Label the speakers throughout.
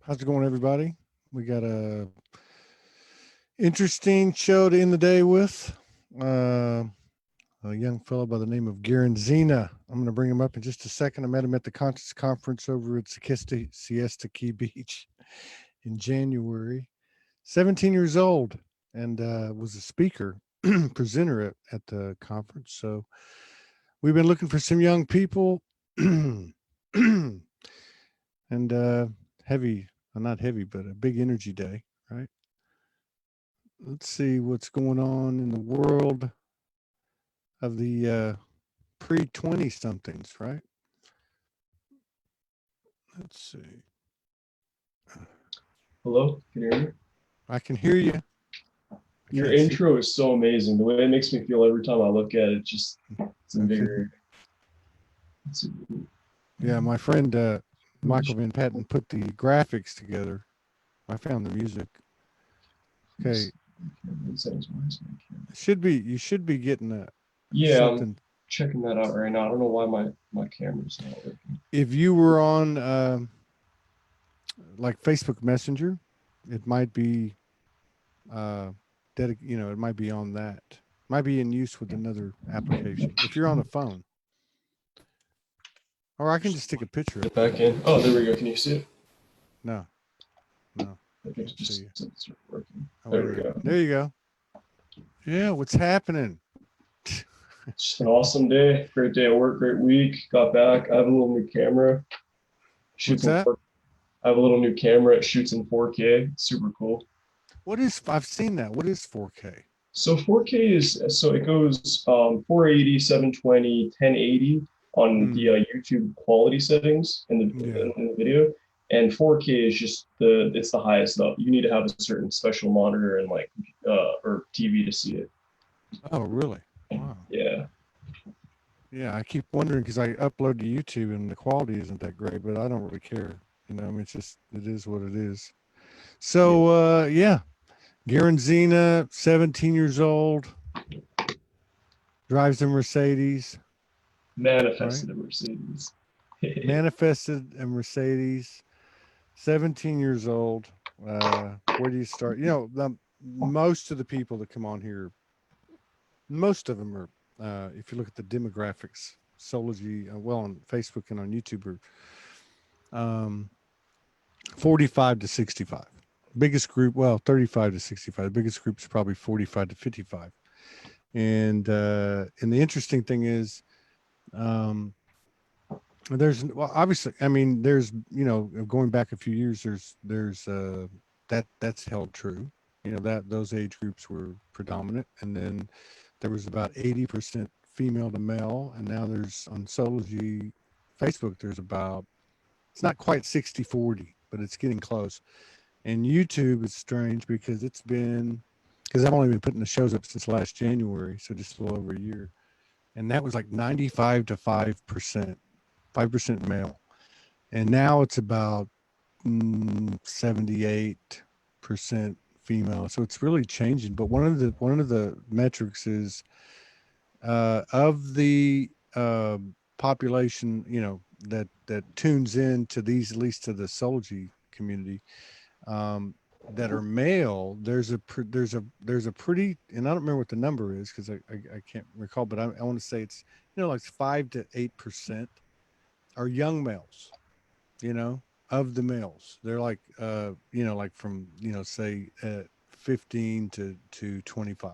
Speaker 1: How's it going, everybody? We got a interesting show to end the day with. A young fellow by the name of Garin Zina. I'm going to bring him up in just a second. I met him at the Conscious Conference over at Siesta Key Beach in January. 17 years old, and was a speaker, presenter at the conference. So we've been looking for some young people and heavy. Well, not heavy, but a big energy day, right? Let's see what's going on in the world of the pre-20 somethings, right? Let's see.
Speaker 2: Hello, can you hear me?
Speaker 1: I can hear you.
Speaker 2: Your intro is so amazing. The way it makes me feel every time I look at it, just it's invigorating.
Speaker 1: Yeah, my friend Michael Van Patten put the graphics together. I found the music. Okay. You should be getting a something.
Speaker 2: I'm checking that out right now. I don't know why my camera's not working.
Speaker 1: If you were on like Facebook Messenger, it might be it might be on that. Might be in use with another application. If you're on a phone. Or I can just take a picture of it.
Speaker 2: Back in. Oh, there we go. Can you see it?
Speaker 1: No.
Speaker 2: Okay, just working.
Speaker 1: Oh,
Speaker 2: there we go.
Speaker 1: There you go. Yeah, what's happening?
Speaker 2: Just an awesome day. Great day at work. Great week. Got back. I have a little new camera.
Speaker 1: What's that?
Speaker 2: I have a little new camera. It shoots in 4K. It's super cool.
Speaker 1: I've seen that. What is 4K?
Speaker 2: So 4K it goes 480, 720, 1080 on the YouTube quality settings in the video, and 4K is just it's the highest up. You need to have a certain special monitor and or TV to see it.
Speaker 1: Oh, really? Wow.
Speaker 2: Yeah.
Speaker 1: Yeah, I keep wondering because I upload to YouTube and the quality isn't that great, but I don't really care. You know, I mean, it is what it is. So, yeah. Garin Zina, 17 years old, drives a Mercedes.
Speaker 2: Manifested a Mercedes.
Speaker 1: Manifested a Mercedes, 17 years old. Where do you start? You know, most of the people that come on here, most of them are, if you look at the demographics, Soulogy, on Facebook and on YouTube, are 45 to 65. Biggest group, 35 to 65. The biggest group is probably 45 to 55. And the interesting thing is, obviously, I mean, there's, going back a few years, there's that's held true, that those age groups were predominant. And then there was about 80% female to male. And now there's on Soulogy Facebook, there's it's not quite 60-40, but it's getting close. And YouTube is strange because I've only been putting the shows up since last January, so just a little over a year. And that was like 95 to 5%, 5% male. And now it's about 78% female. So it's really changing. But one of the metrics is of the population, that tunes in to these, at least to the Soulogy community, um, that are male. There's a pretty, and I don't remember what the number is because I can't recall, but I want to say it's like 5 to 8% are young males. Of the males, they're like like from say 15 to 25.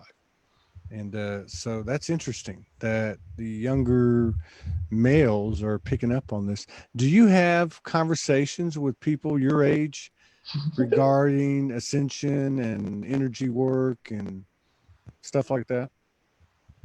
Speaker 1: And so that's interesting that the younger males are picking up on this. Do you have conversations with people your age regarding ascension and energy work and stuff like that?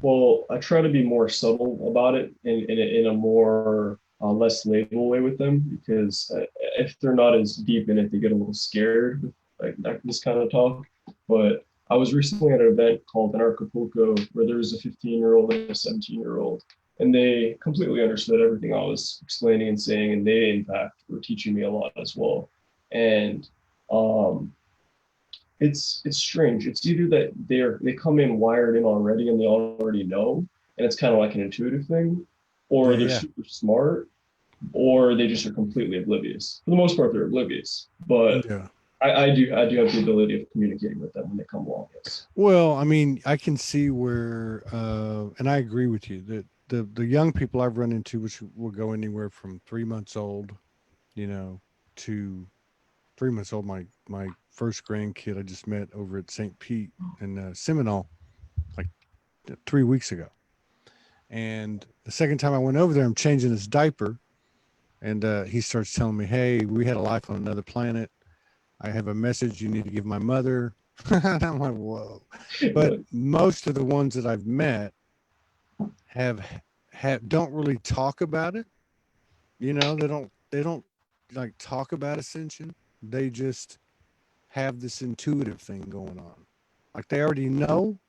Speaker 2: Well, I try to be more subtle about it in a more less label way with them because if they're not as deep in it, they get a little scared with this kind of talk. But I was recently at an event called an Acapulco where there was a 15-year-old and a 17-year-old, and they completely understood everything I was explaining and saying, and they in fact were teaching me a lot as well. And um, it's strange. It's either that they come in wired in already and they already know, and it's kind of like an intuitive thing, or
Speaker 1: Yeah,
Speaker 2: they're
Speaker 1: yeah,
Speaker 2: super smart, or they just are completely oblivious. For the most part, they're oblivious. But
Speaker 1: yeah.
Speaker 2: I do have the ability of communicating with them when they come along. Yes.
Speaker 1: Well, I mean, I can see where, and I agree with you that the young people I've run into, which will go anywhere from 3 months old, you know, to 3 months old. My first grandkid I just met over at St. Pete in Seminole, like 3 weeks ago. And the second time I went over there, I'm changing his diaper, and he starts telling me, "Hey, we had a life on another planet. I have a message you need to give my mother." And I'm like, "Whoa!" But most of the ones that I've met have don't really talk about it. They don't like talk about ascension. They just have this intuitive thing going on. Like they already know.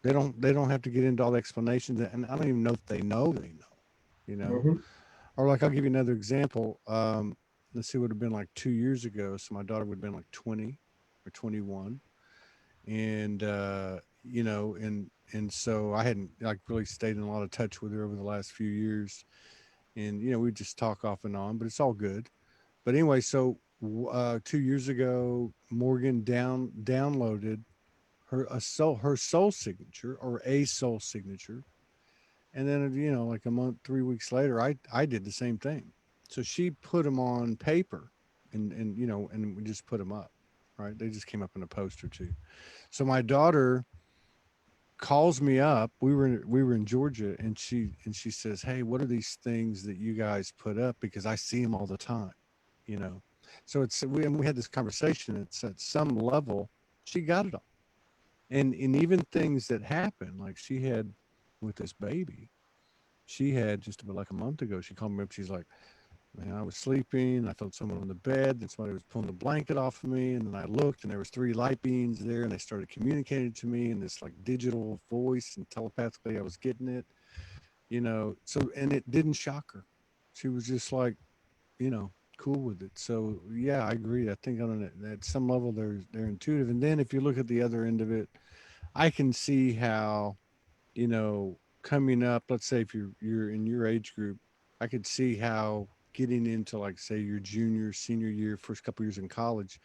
Speaker 1: They don't have to get into all the explanations, and I don't even know if they know they know. You know,
Speaker 2: Mm-hmm.
Speaker 1: or like I'll give you another example. Let's see, it would have been like 2 years ago. So my daughter would have been like 20 or 21, and and so I hadn't like really stayed in a lot of touch with her over the last few years, and we just talk off and on, but it's all good. But anyway, so 2 years ago, Morgan downloaded her soul signature, or a soul signature, and then like a month, 3 weeks later, I did the same thing. So she put them on paper, and we just put them up. Right, they just came up in a post or two. So my daughter calls me up. We were in Georgia, and she says, "Hey, what are these things that you guys put up? Because I see them all the time." You know, so we had this conversation. It's at some level she got it all, and even things that happen, like she had with this baby. She had just about like a month ago. She called me up. She's like, "Man, I was sleeping. I felt someone on the bed. Then somebody was pulling the blanket off of me. And then I looked, and there was three light beams there, and they started communicating to me in this like digital voice, and telepathically I was getting it. So and it didn't shock her. She was just like, cool with it. So yeah, I agree. I think at some level they're intuitive. And then if you look at the other end of it, I can see how coming up, let's say if you're in your age group, I could see how getting into like say your junior, senior year, first couple years in college,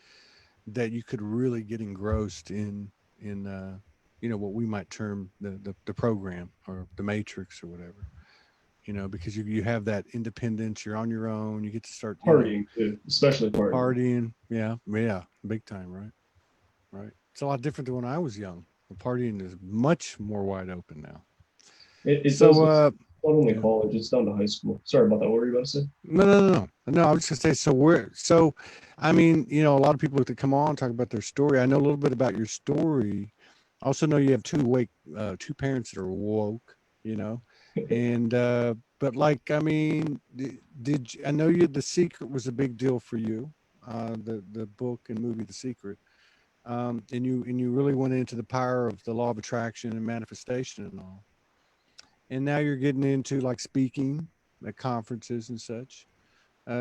Speaker 1: that you could really get engrossed in what we might term the program or the matrix or whatever. Because you have that independence, you're on your own, you get to start,
Speaker 2: Partying too, especially partying.
Speaker 1: partying. Yeah, yeah, big time, right? Right. It's a lot different than when I was young. The partying is much more wide open now.
Speaker 2: It
Speaker 1: So
Speaker 2: does. It's not only
Speaker 1: yeah.
Speaker 2: college; it's down to high school. Sorry about that. What were you about to say?
Speaker 1: No, no, no, no. No, I was just gonna say. I mean, a lot of people that come on talk about their story. I know a little bit about your story. I also know you have two parents that are woke. You know, and but like, I mean, I know The Secret was a big deal for you, the book and movie, The Secret, and you really went into the power of the law of attraction and manifestation and all. And now you're getting into like speaking at conferences and such.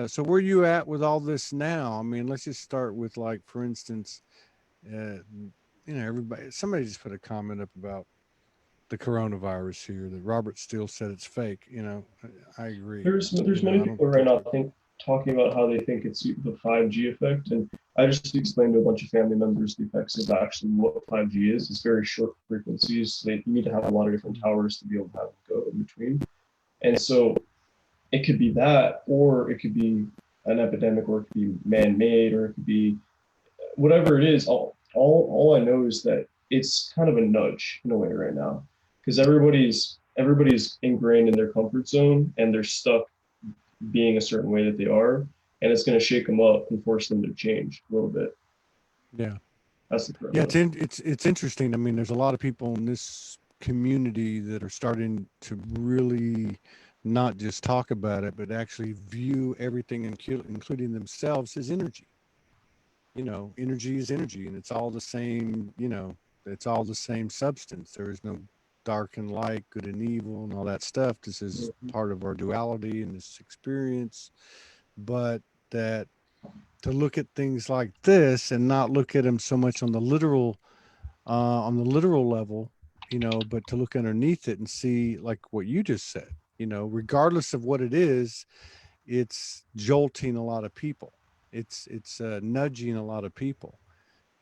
Speaker 1: So where are you at with all this now? I mean, let's just start with like, for instance, everybody. Somebody just put a comment up about the coronavirus here that Robert Steele said it's fake. I agree.
Speaker 2: There's many
Speaker 1: I don't
Speaker 2: people right
Speaker 1: think
Speaker 2: now talking about how they think it's the 5G effect, and I just explained to a bunch of family members the effects of actually what 5G is. It's very short frequencies. You need to have a lot of different towers to be able to have it go in between, and so it could be that, or it could be an epidemic, or it could be man-made, or it could be whatever it is. All I know is that it's kind of a nudge in a way right now, because everybody's ingrained in their comfort zone and they're stuck being a certain way that they are, and it's going to shake them up and force them to change a little bit.
Speaker 1: yeah.
Speaker 2: That's the current
Speaker 1: Yeah,
Speaker 2: one.
Speaker 1: it's interesting. I mean, there's a lot of people in this community that are starting to really not just talk about it, but actually view everything, including themselves, as energy. Energy is energy, and it's all the same. It's all the same substance. There is no dark and light, good and evil, and all that stuff. This is part of our duality and this experience, but that to look at things like this and not look at them so much on the literal level, but to look underneath it and see, like what you just said, regardless of what it is, it's jolting a lot of people. It's nudging a lot of people,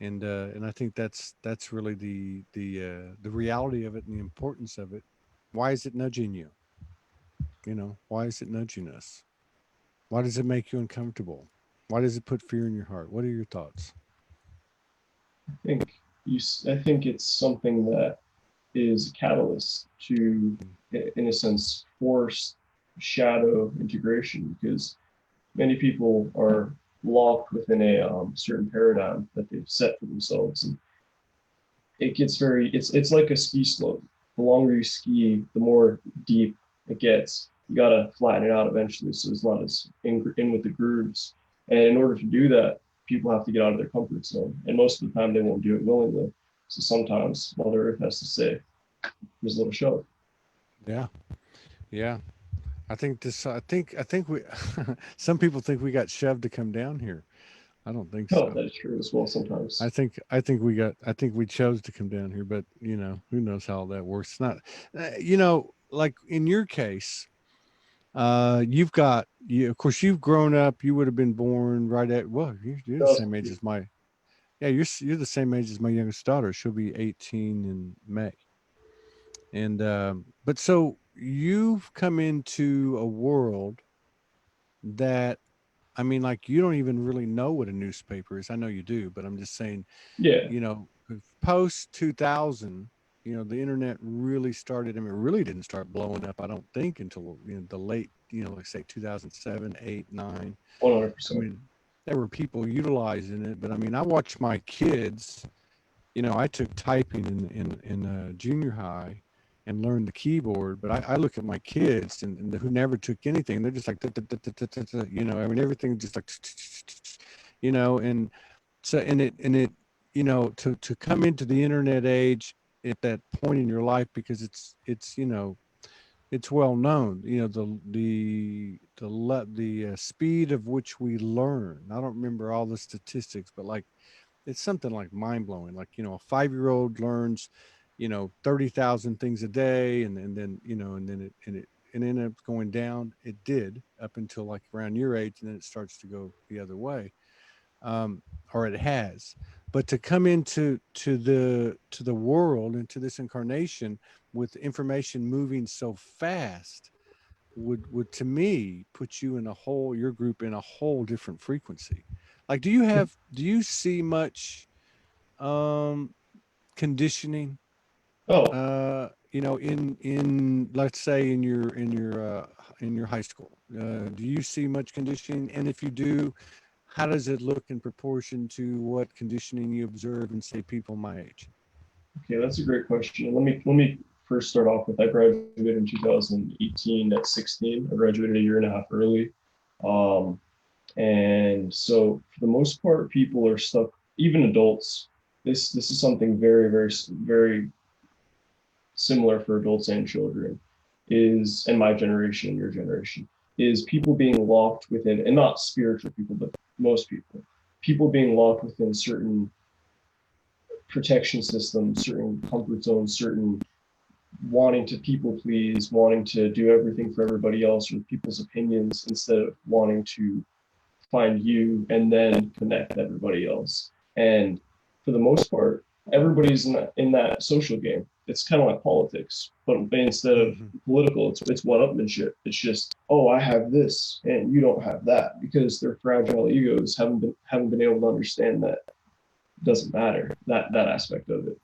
Speaker 1: and I think that's really the reality of it and the importance of it. Why is it nudging you? Why is it nudging us? Why does it make you uncomfortable? Why does it put fear in your heart? What are your thoughts?
Speaker 2: I think I think it's something that is a catalyst to, in a sense, force shadow integration, because many people are locked within a certain paradigm that they've set for themselves, and it gets very it's like a ski slope. The longer you ski, the more deep it gets. You gotta flatten it out eventually, so it's not as in with the grooves. And in order to do that, people have to get out of their comfort zone, and most of the time they won't do it willingly. So sometimes Mother Earth has to say, "There's a little shove."
Speaker 1: Yeah, yeah. I think we some people think we got shoved to come down here. I don't think
Speaker 2: Oh,
Speaker 1: so.
Speaker 2: that is true as well sometimes.
Speaker 1: I think we chose to come down here, but who knows how that works. It's not like in your case, of course you've grown up, you would have been born right at, well, you're the same age as my, yeah, you're the same age as my youngest daughter. She'll be 18 in May. And but so you've come into a world that, I mean, like, you don't even really know what a newspaper is. I know you do, but I'm just saying,
Speaker 2: Yeah,
Speaker 1: post 2000, the internet really started. I mean, it really didn't start blowing up, I don't think, until the late, like say 2007, 8, 9. I
Speaker 2: 100%.
Speaker 1: mean, there were people utilizing it, but I mean, I watched my kids. I took typing in junior high and learned the keyboard, but I look at my kids and who never took anything. They're just like, I mean, everything just like, and so, and it, to come into the internet age at that point in your life, because it's well known, the speed of which we learn. I don't remember all the statistics, but like, it's something like mind blowing. Like, a 5-year-old learns, 30,000 things a day. And then ended up going down. It did up until like around your age. And then it starts to go the other way. Um, or it has, but to come to the world, into this incarnation, with information moving so fast, would to me put you in a whole your group in a whole different frequency. Like, do you see much um conditioning,
Speaker 2: Oh,
Speaker 1: in let's say in your high school? Do you see much conditioning? And if you do, how does it look in proportion to what conditioning you observe in, say, people my age?
Speaker 2: okay, that's a great question. Let me first start off with, I graduated in 2018 at 16. I graduated a year and a half early. Um, and so for the most part, people are stuck, even adults. This is something very similar for adults and children, is, and my generation and your generation, is people being locked within, and not spiritual people, but most people being locked within certain protection system, certain comfort zones, certain wanting to people please, wanting to do everything for everybody else or people's opinions instead of wanting to find you and then connect with everybody else. And for the most part, everybody's in that social game. It's kind of like politics, but instead of
Speaker 1: Hmm.
Speaker 2: political, it's one-upmanship. It's just, oh, I have this and you don't have that, because their fragile egos haven't been able to understand that it doesn't matter, that aspect of it.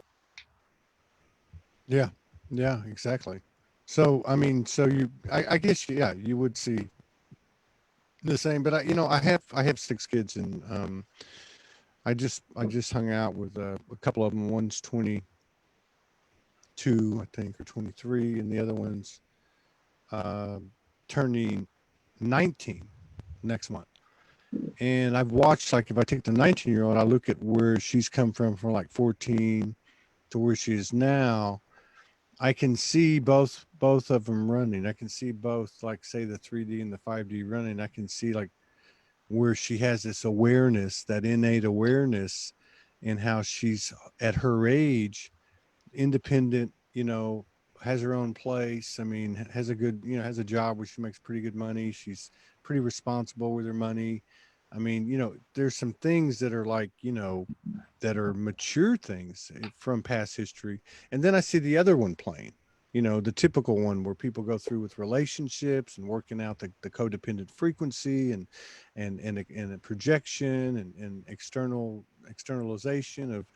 Speaker 1: Yeah, yeah, exactly. So I mean, so I guess yeah, you would see the same. But I have 6 kids, and I just hung out with a couple of them. One's 22, I think, or 23, and the other one's uh, turning 19 next month. And I've watched, like, if I take the 19-year-old, I look at where she's come from like 14 to where she is now. I can see both of them running. I can see both, like, say, the 3D and the 5D running. I can see, like, where she has this awareness, that innate awareness, and how she's at her age, independent, has her own place. I mean, has a good, has a job where she makes pretty good money. She's pretty responsible with her money. I mean, there's some things that are like, that are mature things from past history. And then I see the other one playing, the typical one where people go through with relationships and working out the codependent frequency and a projection and externalization of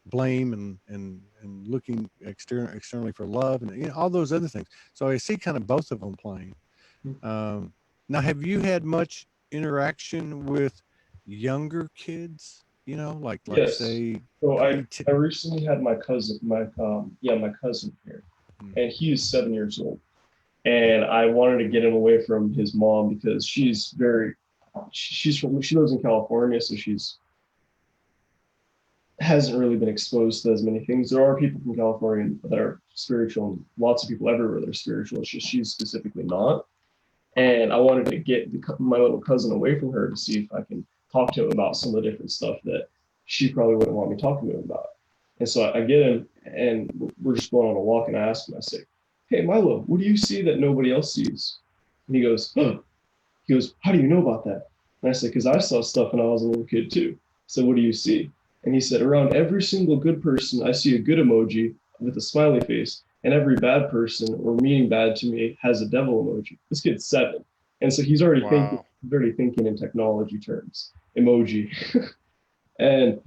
Speaker 1: blame and looking externally for love and all those other things. So I see kind of both of them playing. Um, Now, have you had much interaction with younger kids? Like
Speaker 2: Yes.
Speaker 1: say
Speaker 2: So I,
Speaker 1: pre t
Speaker 2: I recently had my cousin, my cousin here,
Speaker 1: Mm.
Speaker 2: and he's 7 years old. And I wanted to get him away from his mom because she lives in California, so she's hasn't really been exposed to as many things. There are people from California that are spiritual, and lots of people everywhere that are spiritual. It's just she's specifically not. And I wanted to get my little cousin away from her to see if I can talk to him about some of the different stuff that she probably wouldn't want me talking to him about. And so I get him, and we're just going on a walk, and I ask him, I say, "Hey, Milo, what do you see that nobody else sees?" And he goes, "Oh." He goes, "How do you know about that?" And I said, "Because I saw stuff when I was a little kid too." So what do you see? And he said, "Around every single good person, I see a good emoji with a smiley face, and every bad person or meaning bad to me has a devil emoji." This kid's 7, and so
Speaker 1: Wow.
Speaker 2: he's already thinking in technology terms, emoji, and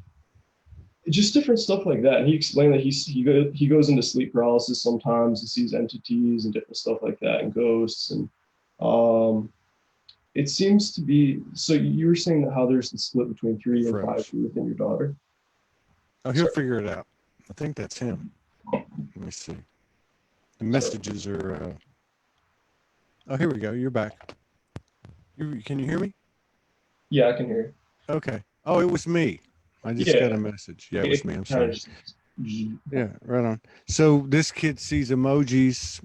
Speaker 2: just different stuff like that. And he explained that he goes into sleep paralysis sometimes and sees entities and different stuff like that and ghosts and um, it seems to be. So you were saying that how there's the split between 3 and 5
Speaker 1: Fresh.
Speaker 2: within your daughter.
Speaker 1: Oh, he'll
Speaker 2: Sorry,
Speaker 1: figure it out. I think that's him. Let me see. The
Speaker 2: sorry.
Speaker 1: messages are. Oh, here we go. You're back. Can you hear me?
Speaker 2: Yeah, I can hear.
Speaker 1: Okay. Oh, it was me. I
Speaker 2: You.
Speaker 1: just got
Speaker 2: Yeah,
Speaker 1: a message. Yeah, it was
Speaker 2: it
Speaker 1: me. I'm
Speaker 2: kind of
Speaker 1: sorry.
Speaker 2: just.
Speaker 1: Yeah, right on. So this kid sees emojis,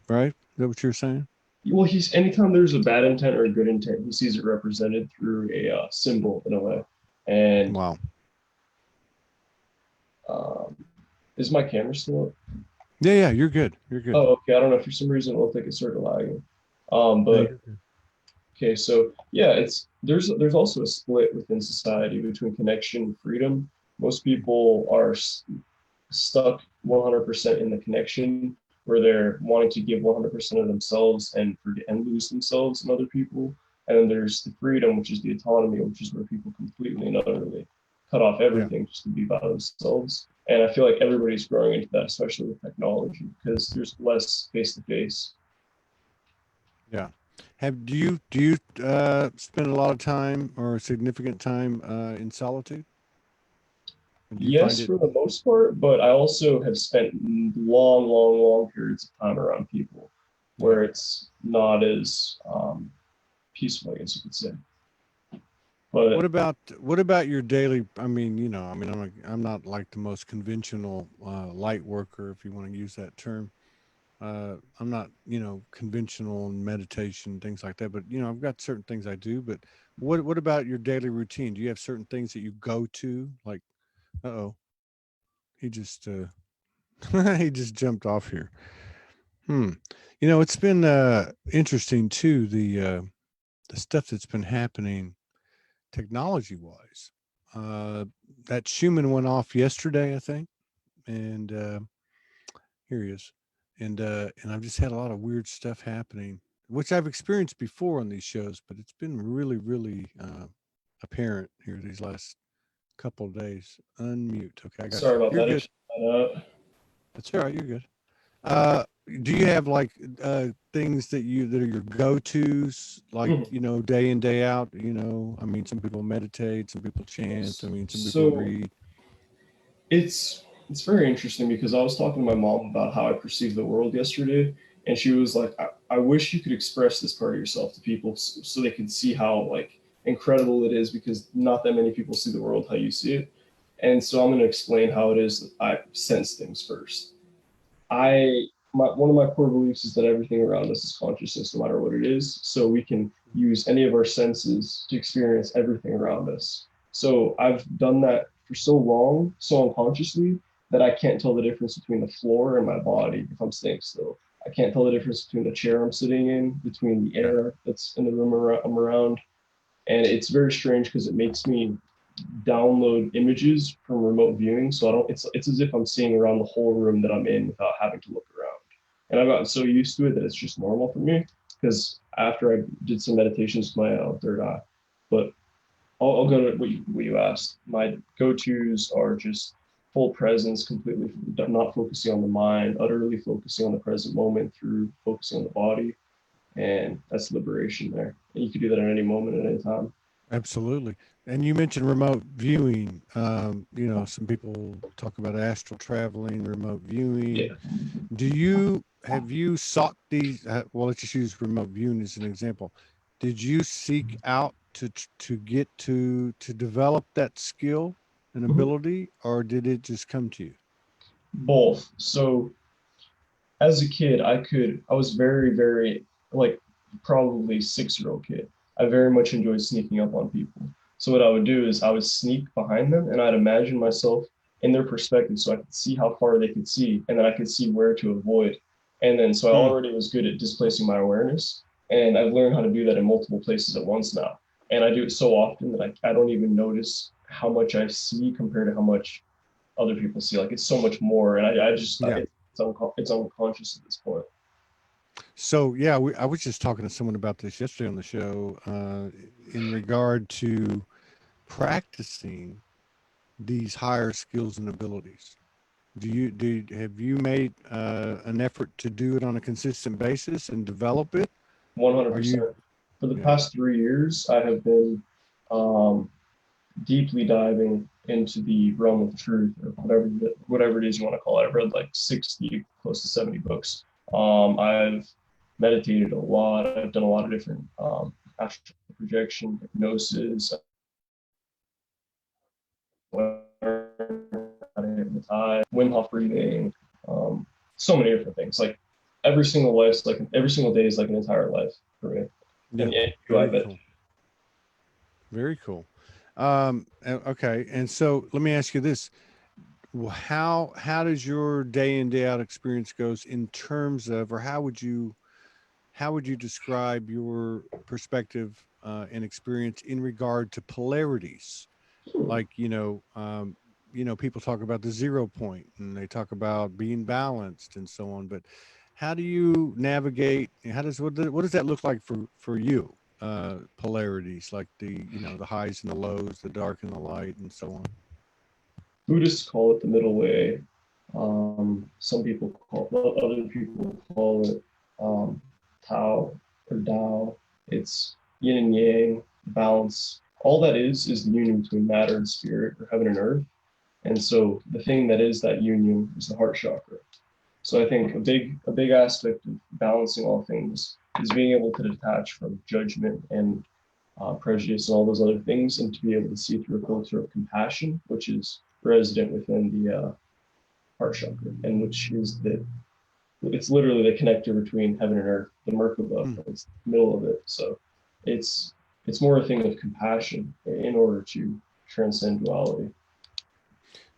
Speaker 1: right? Is that what you're saying?
Speaker 2: Well, he's anytime there's a bad intent or a good intent, he sees it represented through a symbol in a way. And
Speaker 1: Wow.
Speaker 2: um, is my camera still up?
Speaker 1: Yeah, yeah. You're good. You're good.
Speaker 2: Oh, okay. I don't know. For some reason, it looked like it started lagging.
Speaker 1: No,
Speaker 2: But
Speaker 1: you're good.
Speaker 2: okay, so yeah, it's there's also a split within society between connection and freedom. Most people are stuck 100% in the connection where they're wanting to give 100% of themselves and lose themselves and other people. And then there's the freedom, which is the autonomy, which is where people completely and utterly cut off
Speaker 1: Yeah,
Speaker 2: everything just to be by themselves. And I feel like everybody's growing into that, especially with technology, because there's less face to face.
Speaker 1: yeah. Do you spend a lot of time or significant time in solitude? And do you find
Speaker 2: Yes,
Speaker 1: it?
Speaker 2: for the most part, but I also have spent long periods of time around people
Speaker 1: Yeah.
Speaker 2: where it's not as peaceful, I guess you could say. But
Speaker 1: What about your daily? I mean, I'm not like the most conventional light worker, if you want to use that term. I'm not, conventional in meditation, things like that. But I've got certain things I do. But what about your daily routine? Do you have certain things that you go to? Like, uh oh, He just he just jumped off here. Hmm. It's been interesting too, the stuff that's been happening technology wise. Uh that Schumann went off yesterday, I think, and here he is. And I've just had a lot of weird stuff happening, which I've experienced before on these shows, but it's been really, really apparent here these last couple of days. Unmute. Okay, I got
Speaker 2: Sorry
Speaker 1: you.
Speaker 2: about
Speaker 1: You're
Speaker 2: that.
Speaker 1: good. That's all right. You're good. Uh, do you have like things that are your go-tos, like
Speaker 2: Mhm.
Speaker 1: day in day out? I mean, some people meditate, some people chant. I mean, some people
Speaker 2: So
Speaker 1: read.
Speaker 2: it's very interesting because I was talking to my mom about how I perceive the world yesterday, and she was like, I wish you could express this part of yourself to people so they could see how like incredible it is because not that many people see the world how you see it. And so I'm going to explain how it is that I sense things first. One of my core beliefs is that everything around us is consciousness, no matter what it is. So we can use any of our senses to experience everything around us. So I've done that for so long, so unconsciously, that I can't tell the difference between the floor and my body if I'm staying still. I can't tell the difference between the chair I'm sitting in, between the
Speaker 1: Okay.
Speaker 2: air that's in the room I'm around. And it's very strange because it makes me download images from remote viewing. So I don't. It's as if I'm seeing around the whole room that I'm in without having to look around. And I've gotten so used to it that it's just normal for me. Because after I did some meditations with my third eye, but I'll go to what you asked. My go-tos are just full presence, completely not focusing on the mind, utterly focusing on the present moment through focusing on the body, and that's liberation there. And you can do that at any moment, at any time.
Speaker 1: Absolutely. And you mentioned remote viewing. Some people talk about astral traveling, remote viewing.
Speaker 2: Yeah,
Speaker 1: Have you sought these? Well, let's just use remote viewing as an example. Did you seek out to get to develop that skill and
Speaker 2: mhm.
Speaker 1: ability, or did it just come to you?
Speaker 2: Both. So as a kid, I was very, like probably 6 year old kid. I very much enjoyed sneaking up on people. So what I would do is I would sneak behind them and I'd imagine myself in their perspective so I could see how far they could see and then I could see where to avoid. And then so I
Speaker 1: Hmm.
Speaker 2: already was good at displacing my awareness. And I've learned how to do that in multiple places at once now. And I do it so often that I don't even notice how much I see compared to how much other people see. Like it's so much more. And I just,
Speaker 1: Yeah.
Speaker 2: it's unconscious at this point.
Speaker 1: So yeah, I was just talking to someone about this yesterday on the show, in regard to practicing these higher skills and abilities. Have you made an effort to do it on a consistent basis and develop it? Are you?
Speaker 2: 100%. For the
Speaker 1: Yeah.
Speaker 2: past 3 years, I have been um, deeply diving into the realm of truth, or whatever it is you want to call it. I've read like 60, close to 70 books. I've meditated a lot. I've done a lot of different astral projection, hypnosis, Wim Hof breathing, so many different things. Like every single day is like an entire life for me.
Speaker 1: Yeah.
Speaker 2: And yeah, you, I
Speaker 1: Very
Speaker 2: bet.
Speaker 1: cool. Very cool. Okay. And so let me ask you this: how does your day in day out experience goes in terms of, or how would you describe your perspective and experience in regard to polarities? Like, people talk about the 0 point and they talk about being balanced and so on, but how do you navigate? What does that look like for you? Polarities, like the highs and the lows, the dark and the light, and so on.
Speaker 2: Buddhists call it the middle way. Some people other people call it Tao or Tao. It's yin and yang, balance. All that is the union between matter and spirit, or heaven and earth. And so the thing that is that union is the heart chakra. So I think a big aspect of balancing all things is being able to detach from judgment and prejudice and all those other things, and to be able to see through a filter of compassion, which is resident within the heart chakra, and which is it's literally the connector between heaven and earth, the Merkaba,
Speaker 1: Hmm.
Speaker 2: it's the middle of it. So it's it's more a thing of compassion in order to transcend duality.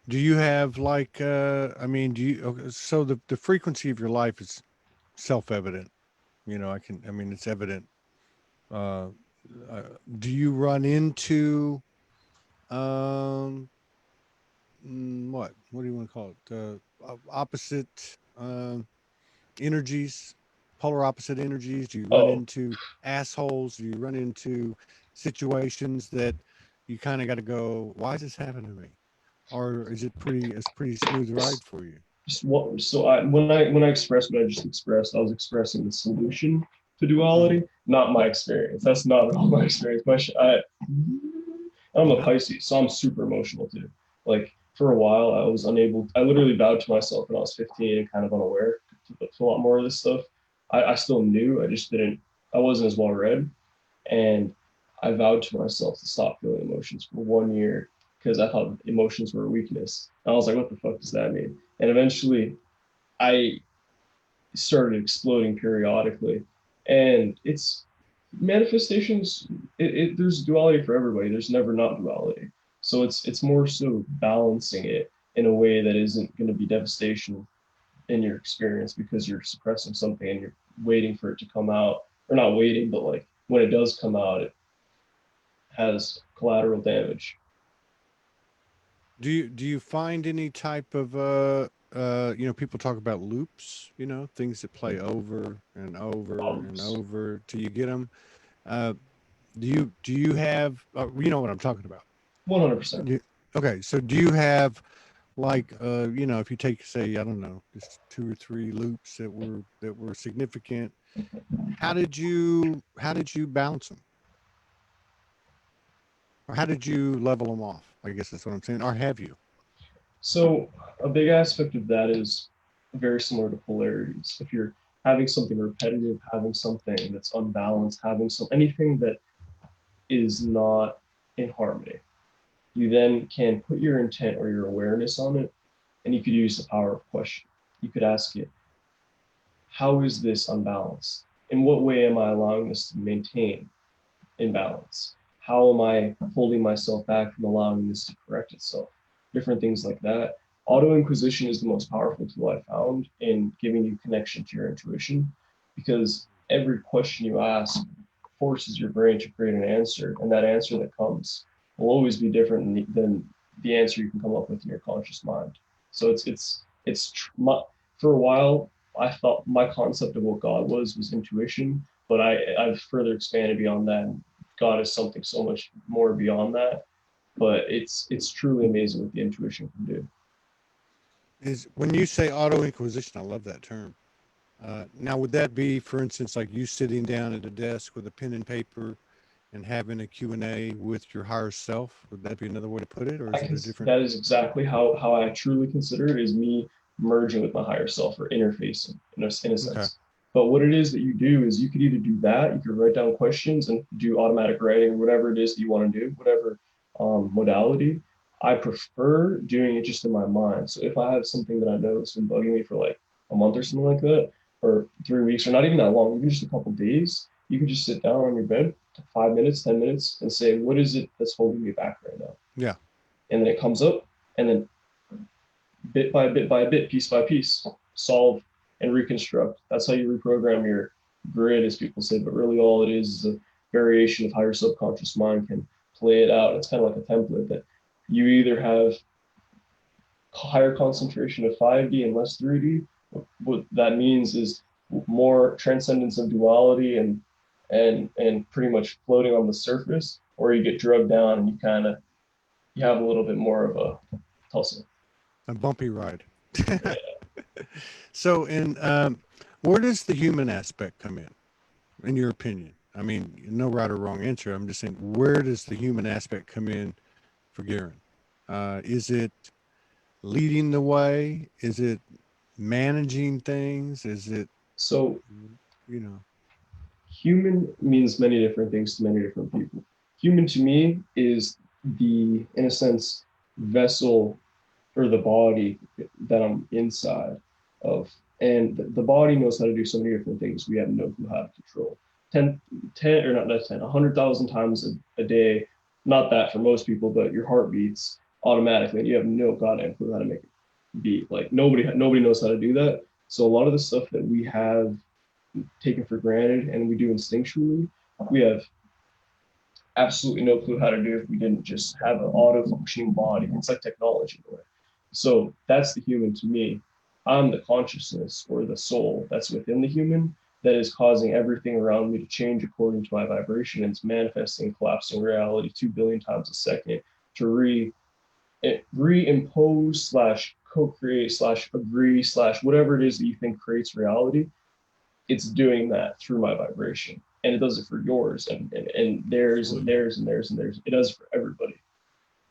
Speaker 1: Do you have like I mean, do you okay, so the frequency of your life is self-evident. I mean it's evident. Uh, uh do you run into um what do you want to call it? Opposite energies, polar opposite energies? Do you run
Speaker 2: Oh,
Speaker 1: into assholes? Do you run into situations that you kind of got to go, why is this happening to me? Or is it's pretty smooth ride for you?
Speaker 2: just what, so I when I expressed what I just expressed, I was expressing the solution to
Speaker 1: Mm-hmm.
Speaker 2: duality, not my experience. That's not at all my experience. I'm a
Speaker 1: Okay.
Speaker 2: Pisces, so I'm super emotional too. Like for a while, I was unable. I literally vowed to myself when I was 15 and kind of unaware to a lot more of this stuff. I still knew. I just didn't. I wasn't as well read, and I vowed to myself to stop feeling emotions for 1 year because I thought emotions were a weakness. And I was like, what the fuck does that mean? And eventually, I started exploding periodically, and it's manifestations. There's duality for everybody. There's never not duality. So it's more so balancing it in a way that isn't going to be devastation in your experience because you're suppressing something and you're waiting for it to come out, or not waiting, but like when it does come out, it has collateral damage.
Speaker 1: Do you find any type of people talk about loops, things that play over and over and
Speaker 2: Bumps.
Speaker 1: over till you get them. Uh, do you have you know what I'm talking about?
Speaker 2: 100%.
Speaker 1: Okay, so do you have like if you take say I don't know just two or three loops that were significant, how did you balance them, or how did you level them off? I guess that's what I'm saying. Or have you?
Speaker 2: So a big aspect of that is very similar to polarities. If you're having something repetitive, having something that's unbalanced, having anything that is not in harmony, you then can put your intent or your awareness on it, and you could use the power of question. You could ask it, how is this unbalanced? In what way am I allowing this to maintain imbalance? How am I holding myself back from allowing this to correct itself? Different things like that. Auto inquisition is the most powerful tool I found in giving you connection to your intuition because every question you ask forces your brain to create an answer, and that answer that comes will always be different than the answer you can come up with in your conscious mind. So it's for a while I thought my concept of what God was intuition, but I've further expanded beyond that. God is something so much more beyond that. But it's truly amazing what the intuition can do.
Speaker 1: Is when you say auto inquisition, I love that term. Now, would that be, for instance, like you sitting down at a desk with a pen and paper and having a Q&A with your higher self? Would that be another way to put it, or
Speaker 2: I
Speaker 1: is it
Speaker 2: can
Speaker 1: a different?
Speaker 2: that is exactly how I truly consider it is me merging with my higher self or interfacing in a
Speaker 1: Okay.
Speaker 2: sense. But what it is that you do is you could either do that, you could write down questions and do automatic writing or whatever it is that you want to do, whatever modality. I prefer doing it just in my mind. So if I have something that I know that's been bugging me for like a month or something like that, or 3 weeks, or not even that long, even just a couple days, you can just sit down on your bed, 5 minutes, 10 minutes, and say, what is it that's holding me back right now?
Speaker 1: Yeah.
Speaker 2: And then it comes up, and then bit by bit by bit, piece by piece, solve and reconstruct. That's how you reprogram your grid, as people say. But really, all it is a variation of how your subconscious mind can play it out. It's kind of like a template that you either have higher concentration of 5D and less 3D. What that means is more transcendence of duality and pretty much floating on the surface, or you get drugged down and you have a little bit more of a tussle.
Speaker 1: A bumpy ride. So, where does the human aspect come in your opinion? I mean, no right or wrong answer. I'm just saying, where does the human aspect come in for Garin? Is it leading the way? Is it managing things? Is it,
Speaker 2: So
Speaker 1: you know,
Speaker 2: human means many different things to many different people. Human to me is in a sense, vessel or the body that I'm inside of. And the body knows how to do so many different things we have no clue how to control. 10 or not 10, 100,000 times a day, not that for most people, but your heart beats automatically, and you have no goddamn clue how to make it be. Like nobody knows how to do that. So a lot of the stuff that we have taken for granted and we do instinctually, we have absolutely no clue how to do if we didn't just have an auto-functioning body. It's like technology in a way. So that's the human to me. I'm the consciousness or the soul that's within the human that is causing everything around me to change according to my vibration. And it's manifesting, collapsing reality 2 billion times a second to reimpose slash co-create slash agree slash whatever it is that you think creates reality. It's doing that through my vibration, and it does it for yours and theirs and theirs and theirs and theirs. It does it for everybody.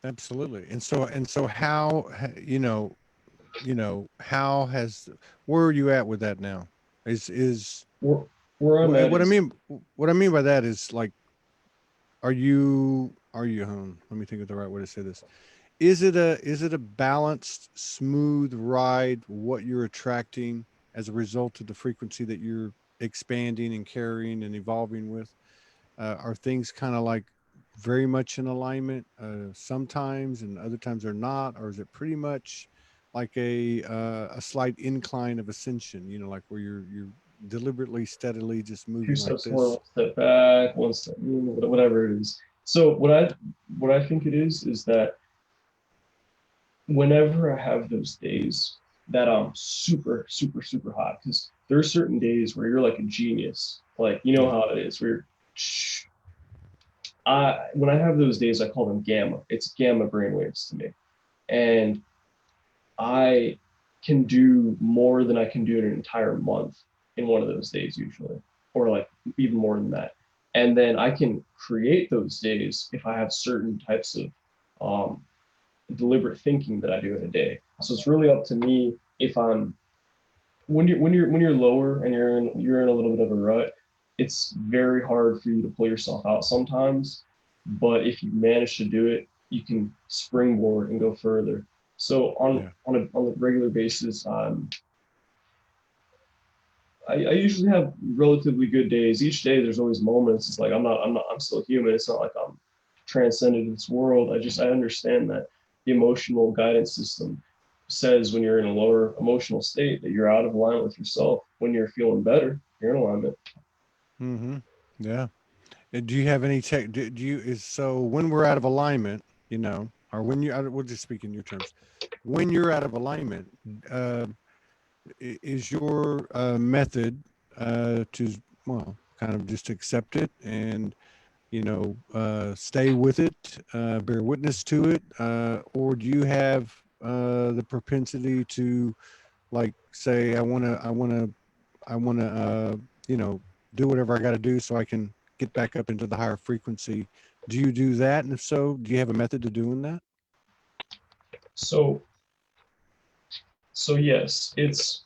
Speaker 1: Absolutely. And so how how has where are you at with that now? Is
Speaker 2: Where, where I'm at
Speaker 1: what I
Speaker 2: is
Speaker 1: mean by that is like, are you let me think of the right way to say this. Is it a balanced, smooth ride, what you're attracting as a result of the frequency that you're expanding and carrying and evolving with? Are things kind of like very much in alignment sometimes, and other times they're not, or is it pretty much like a slight incline of ascension? You know, like where you're deliberately, steadily just
Speaker 2: two
Speaker 1: moving like
Speaker 2: steps forward,
Speaker 1: this.
Speaker 2: one step back, one step, whatever it is. So what I think it is that whenever I have those days that I'm super, super, super hot, because there are certain days where you're like a genius. Like, you know
Speaker 1: Yeah.
Speaker 2: how it is, where when I have those days, I call them gamma. It's gamma brainwaves to me. And I can do more than I can do in an entire month in one of those days, usually, or like even more than that. And then I can create those days if I have certain types of um, deliberate thinking that I do in a day. So it's really up to me if I'm when you're lower and you're in a little bit of a rut. It's very hard for you to pull yourself out sometimes, but if you manage to do it, you can springboard and go further. So
Speaker 1: Yeah.
Speaker 2: on a regular basis, I usually have relatively good days. Each day there's always moments. It's like I'm still human. It's not like I'm transcended this world. I understand that the emotional guidance system says when you're in a lower emotional state that you're out of alignment with yourself. When you're feeling better, you're in alignment.
Speaker 1: Mm-hmm. Yeah. Do you have any tech? Do you is so when we're out of alignment, or when we'll just speak in your terms. When you're out of alignment, uh, is your method to kind of just accept it and stay with it, bear witness to it, or do you have the propensity to like say, I want to, do whatever I got to do so I can get back up into the higher frequency. Do you do that? And if so, do you have a method to doing that?
Speaker 2: So so yes, it's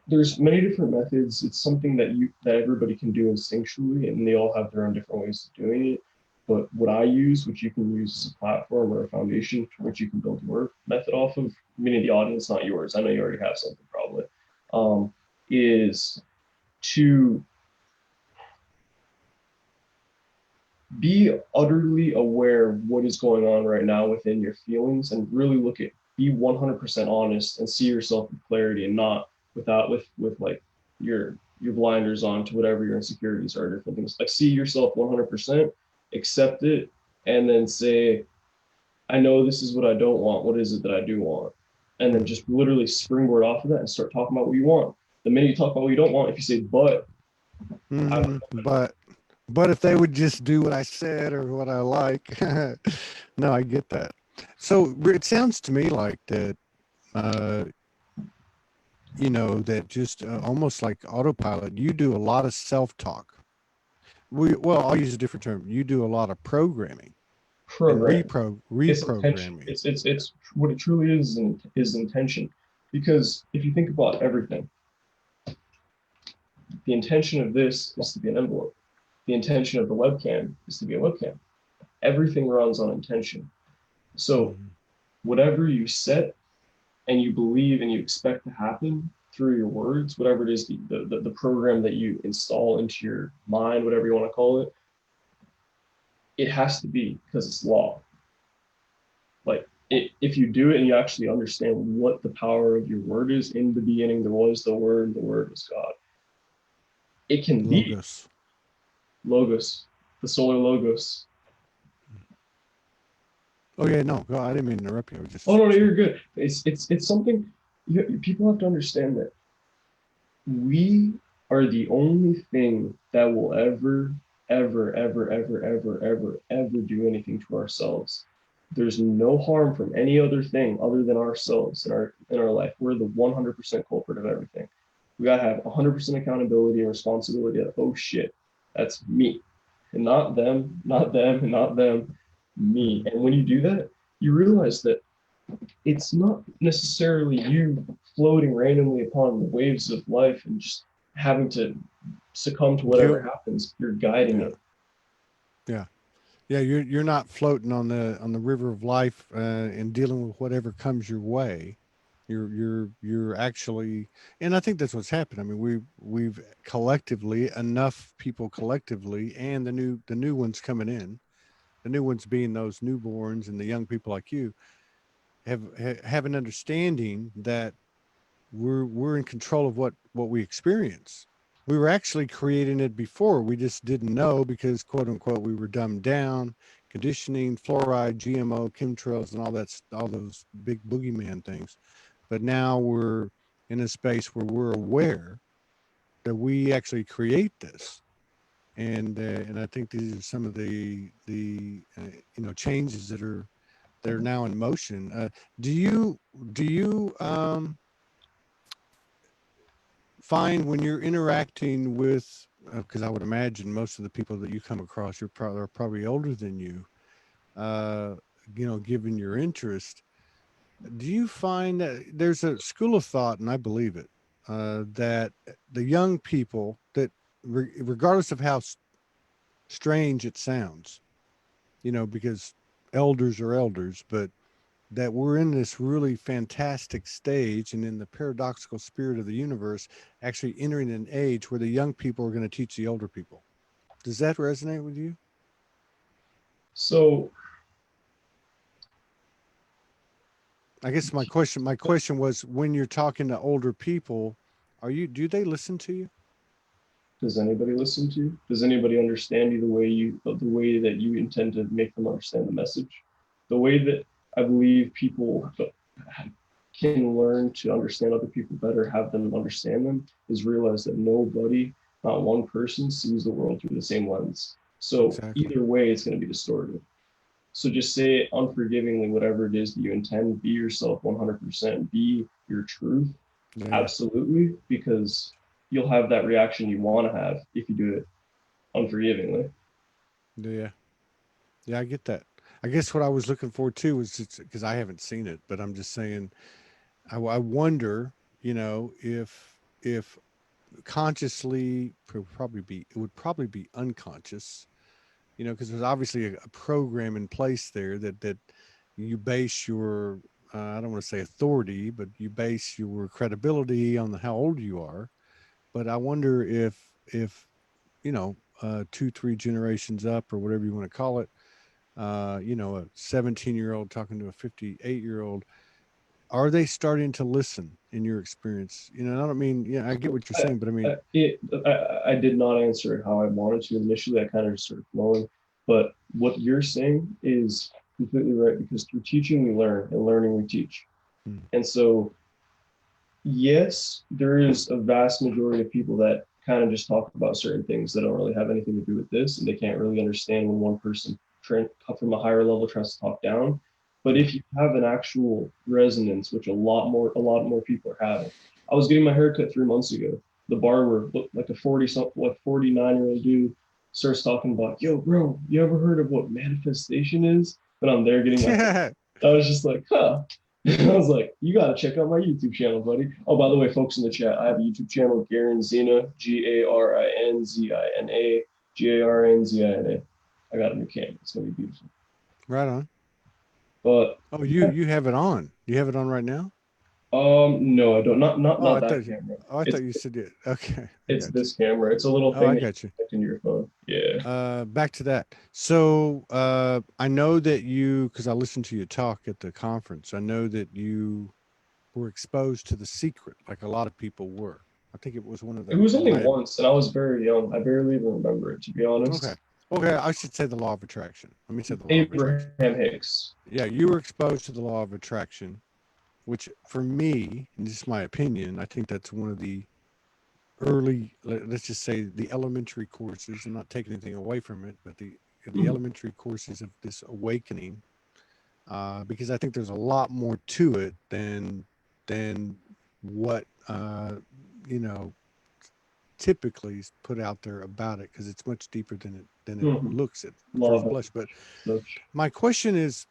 Speaker 2: there's many different methods. It's something that everybody can do instinctually, and they all have their own different ways of doing it. But what I use, which you can use as a platform or a foundation for which you can build your method off of, meaning the audience, not yours. I know you already have something probably, is to be utterly aware of what is going on right now within your feelings and really be 100% honest and see yourself with clarity and not with like your blinders on to whatever your insecurities are, different things. Like see yourself 100%, accept it, and then say, I know this is what I don't want. What is it that I do want? And then just literally springboard off of that and start talking about what you want. The minute you talk about what you don't want, if you say but,
Speaker 1: Mm, but if they would just do what I said or what I like, no, I get that. So it sounds to me like that, uh, that just almost like autopilot. You do a lot of self-talk. I'll use a different term. You do a lot of programming and
Speaker 2: program. It's intention.
Speaker 1: reprogramming.
Speaker 2: It's what it truly is intention. Because if you think about everything, the intention of this is to be an envelope. The intention of the webcam is to be a webcam. Everything runs on intention. So
Speaker 1: Mhm.
Speaker 2: whatever you set and you believe and you expect to happen through your words, whatever it is, the program that you install into your mind, whatever you want to call it, it has to be because it's law. if you do it and you actually understand what the power of your word is, in the beginning there was the word was God. It can be
Speaker 1: Logos.
Speaker 2: logos, the solar logos.
Speaker 1: Oh yeah, no, I didn't mean to interrupt you. I was
Speaker 2: Oh
Speaker 1: just
Speaker 2: no, no, you're good. It's something people have to understand that we are the only thing that will ever do anything to ourselves. There's no harm from any other thing other than ourselves in our life. We're the 100% culprit of everything. We gotta have 100% accountability and responsibility. Of, oh shit, that's me, and not them, not them, and not them, me. And when you do that, you realize that it's not necessarily you floating randomly upon the waves of life and just having to succumb to whatever
Speaker 1: guilt.
Speaker 2: happens. You're guiding
Speaker 1: Yeah,
Speaker 2: it.
Speaker 1: yeah, yeah. You're not floating on the river of life and dealing with whatever comes your way. You're actually, and I think that's what's happened. I mean, we've collectively, enough people collectively, and the new ones coming in, the new ones being those newborns and the young people like you, have an understanding that we're in control of what we experience. We were actually creating it before. We just didn't know because, quote unquote, we were dumbed down, conditioning, fluoride, GMO, chemtrails, and all those big boogeyman things. But now we're in a space where we're aware that we actually create this, and I think these are some of the changes that are now in motion. Do you do you find when you're interacting with, because I would imagine most of the people that you come across are probably older than you, uh, given your interest, do you find that there's a school of thought, and I believe it, that the young people that, regardless of how strange it sounds, because elders are elders, but that we're in this really fantastic stage and in the paradoxical spirit of the universe, actually entering an age where the young people are going to teach the older people. Does that resonate with you?
Speaker 2: So
Speaker 1: I guess my question was, when you're talking to older people, do they listen to you?
Speaker 2: does anybody listen to you? Does anybody understand you the way that you intend to make them understand the message? The way that I believe people can learn to understand other people better, have them understand them, is realize that nobody, not one person, sees the world through the same lens. So
Speaker 1: Exactly.
Speaker 2: either way, it's going to be distorted. So just say it unforgivingly, whatever it is that you intend, be yourself 100%, be your truth,
Speaker 1: Yeah.
Speaker 2: absolutely, because you'll have that reaction you want to have if you do it unforgivingly.
Speaker 1: Yeah. Yeah, I get that. I guess what I was looking for too was, because I haven't seen it, but I'm just saying, I wonder, if consciously, it would probably be unconscious, because there's obviously a program in place there that you base your, I don't want to say authority, but you base your credibility on how old you are. But I wonder if 2, 3 generations up, or whatever you want to call it, a 17-year-old talking to a 58-year-old, are they starting to listen in your experience? I don't mean, yeah, I get what you're
Speaker 2: I,
Speaker 1: saying, but I mean,
Speaker 2: I did not answer it how I wanted to initially. I kind of just started flowing. But what you're saying is completely right because through teaching we learn and learning we teach.
Speaker 1: hmm,
Speaker 2: And so yes, there is a vast majority of people that kind of just talk about certain things that don't really have anything to do with this, and they can't really understand when one person from a higher level tries to talk down. But
Speaker 1: yeah.
Speaker 2: if you have an actual resonance, which a lot more people are having. I was getting my haircut 3 months ago. The barber looked like a 40 something, like 49-year-old dude starts talking about, yo, bro, you ever heard of what manifestation is? But I'm there getting my hair.
Speaker 1: Yeah.
Speaker 2: I was just like, huh. I was like, you got to check out my YouTube channel, buddy. Oh, by the way, folks in the chat, I have a YouTube channel, Garin Zina, Garinzina, Garnzina. I got a new camera. It's going to be beautiful.
Speaker 1: Right on.
Speaker 2: But
Speaker 1: Oh, you have it on. You have it on right now?
Speaker 2: No, I don't.
Speaker 1: Oh,
Speaker 2: Not that camera.
Speaker 1: I thought you said it. Okay, I
Speaker 2: It's
Speaker 1: got you.
Speaker 2: this camera. It's a little
Speaker 1: Oh,
Speaker 2: thing
Speaker 1: I
Speaker 2: that you
Speaker 1: got you.
Speaker 2: connect into your phone. Yeah.
Speaker 1: Back to that. So, I know that you, because I listened to you talk at the conference, I know that you were exposed to The Secret, like a lot of people were. I think it was one of
Speaker 2: It
Speaker 1: the,
Speaker 2: was
Speaker 1: in
Speaker 2: only
Speaker 1: my,
Speaker 2: once, and I was very young. I barely even remember it, to be
Speaker 1: okay.
Speaker 2: honest.
Speaker 1: Okay, I should say the law of attraction. Let me say the law of attraction.
Speaker 2: Abraham Hicks.
Speaker 1: Yeah, you were exposed to the law of attraction, which for me, and this is my opinion, I think that's one of the let's just say the elementary courses. I'm not taking anything away from it, but the
Speaker 2: Mhm.
Speaker 1: elementary courses of this awakening, because I think there's a lot more to it than what you know typically is put out there about it, because it's much deeper than it
Speaker 2: Mhm.
Speaker 1: looks at
Speaker 2: Law
Speaker 1: first
Speaker 2: of
Speaker 1: blush. But
Speaker 2: such.
Speaker 1: my question is,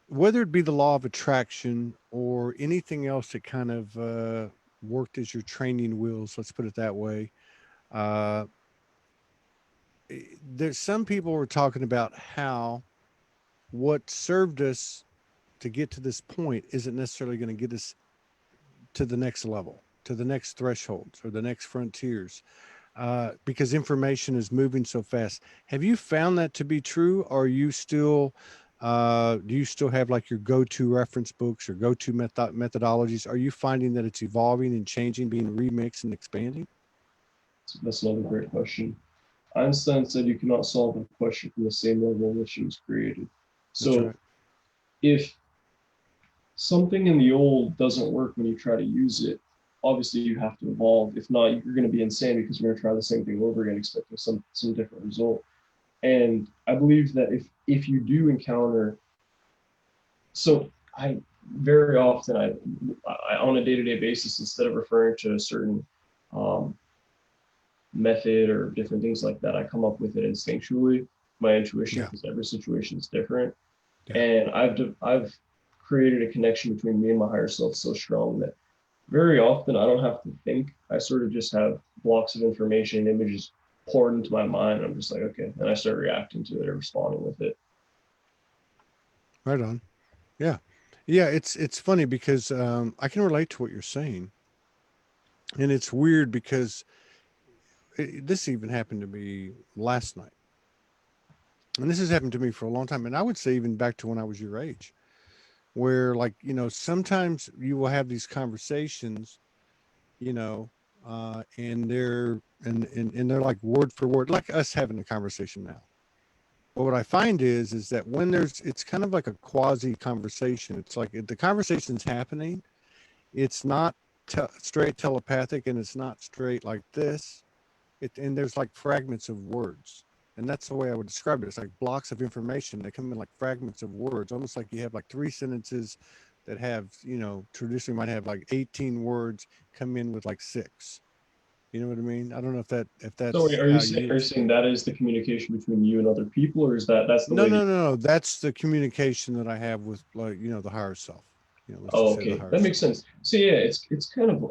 Speaker 1: whether it be the law of attraction or anything else that kind of worked as your training wheels, let's put it that way. Uh, there's some people were talking about how what served us to get to this point isn't necessarily going to get us to the next level, to the next thresholds or the next frontiers, because information is moving so fast. Have you found that to be true? Or are you still, do you still have like your go-to reference books or go-to methodologies? Are you finding that it's evolving and changing, being remixed and expanding?
Speaker 2: That's another great question. Einstein said you cannot solve a question from the same level in which it was created.
Speaker 1: That's
Speaker 2: So
Speaker 1: right.
Speaker 2: if something in the old doesn't work when you try to use it, obviously you have to evolve. If not, you're going to be insane because you're going to try the same thing over again, expecting some different result. And I believe that if you do encounter, so I very often I on a day-to-day basis, instead of referring to a certain um, method or different things like that, I come up with it instinctually, my intuition,
Speaker 1: Yeah.
Speaker 2: because every situation is different.
Speaker 1: Yeah.
Speaker 2: And I've created a connection between me and my higher self so strong that very often I don't have to think. I sort of just have blocks of information, images poured into my mind. I'm just like, okay, and I start reacting to it or responding with it.
Speaker 1: Right on. Yeah. Yeah. It's funny because I can relate to what you're saying. And it's weird because this even happened to me last night. And this has happened to me for a long time. And I would say even back to when I was your age, where like, sometimes you will have these conversations, you know, and they're like word for word, like us having a conversation now. But what I find is that when it's kind of like a quasi conversation. It's like the conversation's happening. It's not straight telepathic, and it's not straight like this. And there's like fragments of words, and that's the way I would describe it. It's like blocks of information that come in like fragments of words, almost like you have like three sentences that have, traditionally might have like 18 words, come in with like six. You know what I mean? I don't know if
Speaker 2: So wait,
Speaker 1: that's how you.
Speaker 2: are you saying that is the communication between you and other people, or is that's the
Speaker 1: No,
Speaker 2: way that?
Speaker 1: no, no, no. That's the communication that I have with, like, the higher self. Let's
Speaker 2: Oh,
Speaker 1: just say the
Speaker 2: okay,
Speaker 1: higher
Speaker 2: that makes
Speaker 1: self.
Speaker 2: sense. So yeah, it's kind of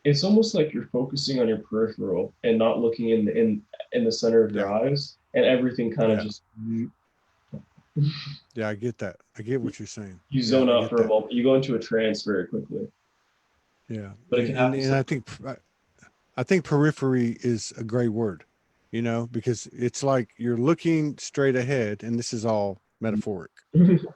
Speaker 2: it's almost like you're focusing on your peripheral and not looking in the center of your
Speaker 1: Yeah,
Speaker 2: eyes, and everything kind of
Speaker 1: yeah,
Speaker 2: just
Speaker 1: yeah. I get that. I get what you're saying.
Speaker 2: you
Speaker 1: Yeah,
Speaker 2: zone
Speaker 1: I
Speaker 2: out
Speaker 1: get
Speaker 2: for a
Speaker 1: that.
Speaker 2: moment. You go into a trance very quickly,
Speaker 1: Yeah,
Speaker 2: but it can happen.
Speaker 1: and I think periphery is a great word, because it's like you're looking straight ahead, and this is all metaphoric.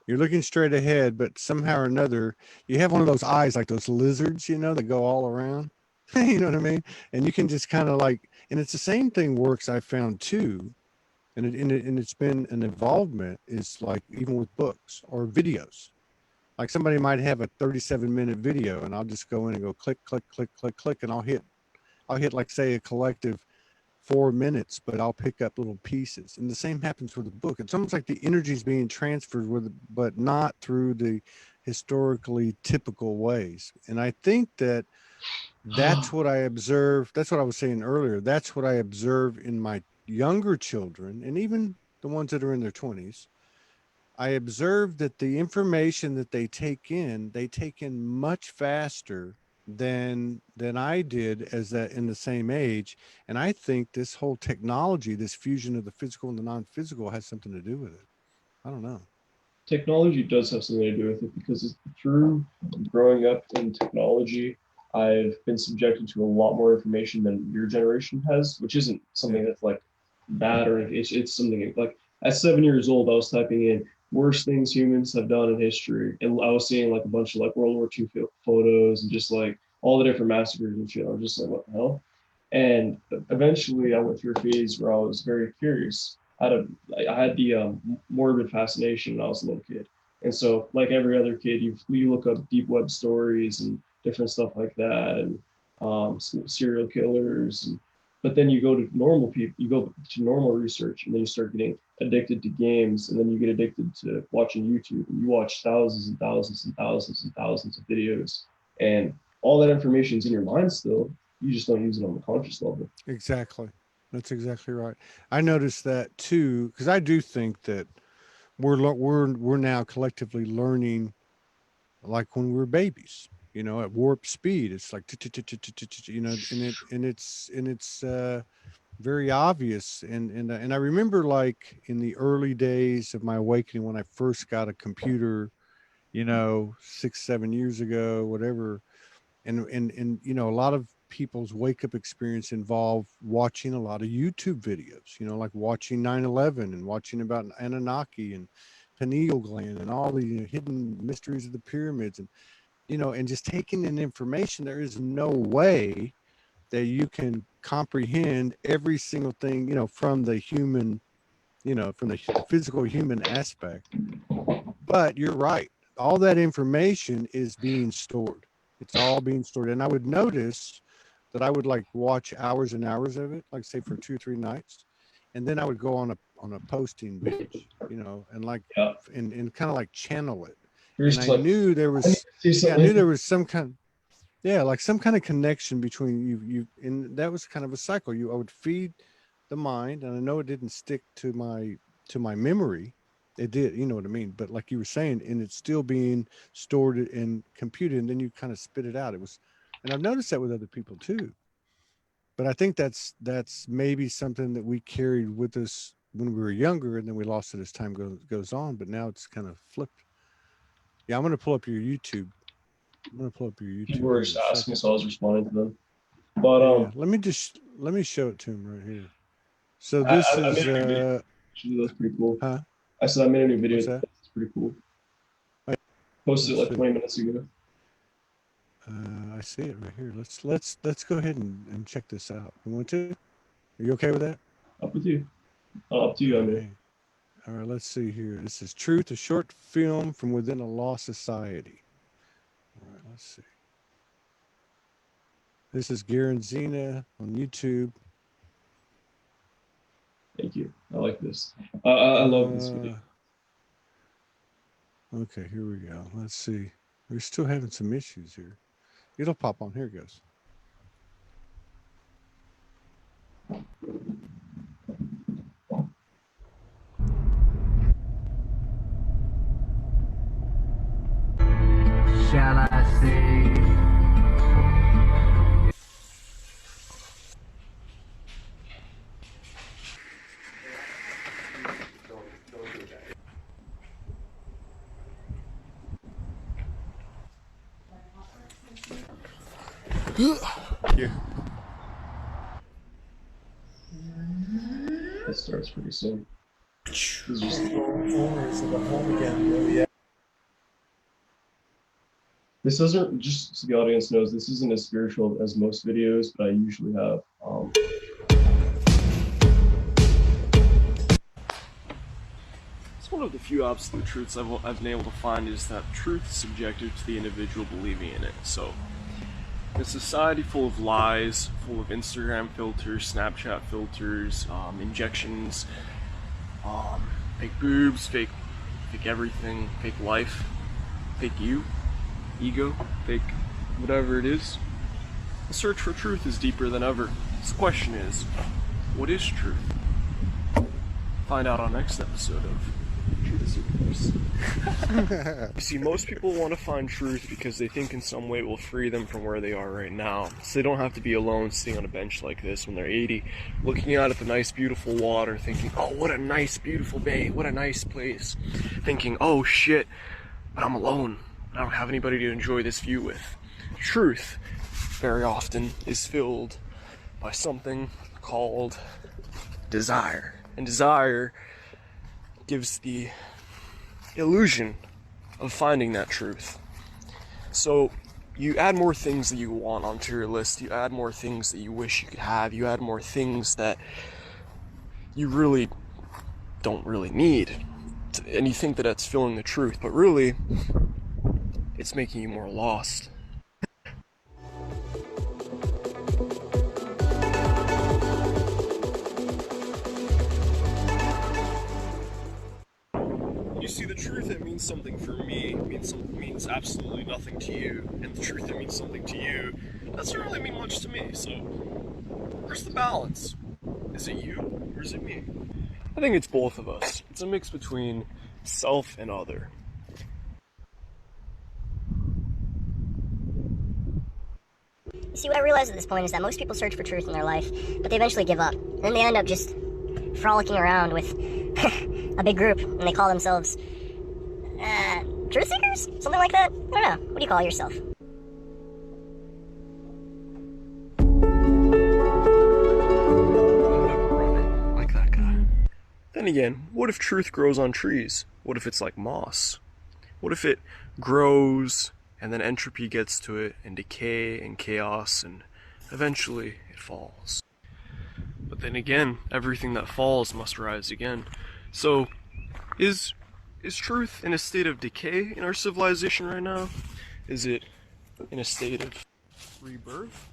Speaker 1: You're looking straight ahead, but somehow or another, you have one of those eyes like those lizards, that go all around. You know what I mean? And you can just kind of like, and it's the same thing works I found too. And it's been an involvement is like even with books or videos. Like somebody might have a 37-minute video, and I'll just go in and go click, click, click, click, click, and I'll hit like say a collective 4 minutes, but I'll pick up little pieces. And the same happens with a book. It's almost like the energy is being transferred but not through the historically typical ways. And I think that's what I observe. That's what I was saying earlier. That's what I observe in my younger children, and even the ones that are in their 20s. I observe that the information that they take in much faster than I did as that in the same age. And I think this whole technology, this fusion of the physical and the non-physical, has something to do with it. I don't know.
Speaker 2: technology does have something to do with it because through growing up in technology, I've been subjected to a lot more information than your generation has, which isn't something that's like bad or it's something like at 7 years old, I was typing in worst things humans have done in history, and I was seeing like a bunch of like World War II photos and just like all the different massacres and shit. I was just like, what the hell? And eventually, I went through a phase where I was very curious. I had the morbid fascination when I was a little kid, and so like every other kid, you look up deep web stories and different stuff like that, and serial killers. But then you go to normal people, you go to normal research, and then you start getting addicted to games, and then you get addicted to watching YouTube, and you watch thousands and thousands and thousands and thousands of videos, and all that information is in your mind still. You just don't use it on the conscious level.
Speaker 1: Exactly. That's exactly right. I noticed that too, because I do think that we're now collectively learning like when we were babies, at warp speed. It's like, and it's very obvious. And I remember like in the early days of my awakening when I first got a computer, 6, 7 years ago, whatever. And a lot of people's wake up experience involve watching a lot of YouTube videos, like watching 9/11 and watching about Anunnaki and pineal gland and all the hidden mysteries of the pyramids, and just taking in information. There is no way that you can comprehend every single thing, from the human, from the physical human aspect. But you're right. All that information is being stored. It's all being stored. And I would notice that I would like watch hours and hours of it, like say for 2 or 3 nights. And then I would go on a posting binge, and like,
Speaker 2: Yeah,
Speaker 1: and kind of like channel it.
Speaker 2: you're
Speaker 1: And
Speaker 2: just
Speaker 1: I
Speaker 2: like,
Speaker 1: knew there
Speaker 2: I need
Speaker 1: was,
Speaker 2: to see
Speaker 1: yeah, I knew
Speaker 2: something.
Speaker 1: there was like some kind of connection between and that was kind of a cycle. I would feed the mind, and I know it didn't stick to my memory. It did, you know what I mean? But like you were saying, and it's still being stored and computed, and then you kind of spit it out. And I've noticed that with other people too. But I think that's maybe something that we carried with us when we were younger, and then we lost it as time goes on. But now it's kind of flipped. Yeah, I'm gonna pull up your YouTube. I'm gonna pull up your
Speaker 2: People
Speaker 1: YouTube
Speaker 2: were
Speaker 1: here in
Speaker 2: just
Speaker 1: a
Speaker 2: asking,
Speaker 1: second.
Speaker 2: so I was responding to them. But
Speaker 1: Yeah, let me show it to him right here. So
Speaker 2: I,
Speaker 1: this
Speaker 2: I made
Speaker 1: is
Speaker 2: a new video. Actually, that's pretty cool.
Speaker 1: huh?
Speaker 2: I said I made a new video.
Speaker 1: What's that?
Speaker 2: That's pretty cool.
Speaker 1: Wait,
Speaker 2: Posted it
Speaker 1: let's
Speaker 2: like
Speaker 1: see.
Speaker 2: 20 minutes ago.
Speaker 1: I see it right here. Let's go ahead and check this out. You want to? Are you okay with that?
Speaker 2: Up with you. Up to
Speaker 1: All
Speaker 2: you, I mean.
Speaker 1: right. All right. Let's see here. This is Truth, a short film from within a lost society. All right. Let's see. This is Garin Zina on YouTube.
Speaker 2: Thank you. I like this. I love this video.
Speaker 1: Uh, okay. Here we go. Let's see. We're still having some issues here. It'll pop on. Here it goes.
Speaker 3: Shall I say?
Speaker 1: Yeah.
Speaker 2: It starts pretty soon. This is just,
Speaker 3: Owners of the home again. Oh, yeah.
Speaker 2: this doesn't, just so the audience knows, this isn't as spiritual as most videos, but I usually have.
Speaker 4: It's one of the few absolute truths I've been able to find is that truth is subjective to the individual believing in it. So, in a society full of lies, full of Instagram filters, Snapchat filters, injections, fake boobs, fake everything, fake life, fake you, ego, fake whatever it is, the search for truth is deeper than ever. The question is, what is truth? Find out on next episode of Truth Seekers. You see, most people want to find truth because they think in some way it will free them from where they are right now. So they don't have to be alone sitting on a bench like this when they're 80, looking out at the nice, beautiful water, thinking, oh, what a nice, beautiful bay, what a nice place. Thinking, oh shit, but I'm alone. I don't have anybody to enjoy this view with. Truth, very often, is filled by something called desire. And desire gives the illusion of finding that truth. So you add more things that you want onto your list, you add more things that you wish you could have, you add more things that you really don't really need, and you think that that's filling the truth, but really it's making you more lost. You see, the truth that means something for me means absolutely nothing to you, and the truth that means something to you doesn't really mean much to me. So where's the balance? Is it you or is it me? I think it's both of us. It's a mix between self and other.
Speaker 5: You see, what I realized at this point is that most people search for truth in their life, but they eventually give up. And then they end up just frolicking around with a big group, and they call themselves, truth seekers? Something like that? I don't know. What do you call yourself?
Speaker 4: Like that guy. Then again, what if truth grows on trees? What if it's like moss? What if it grows and then entropy gets to it and decay and chaos and eventually it falls? But then again, everything that falls must rise again. So, is truth in a state of decay in our civilization right now? Is it in a state of rebirth?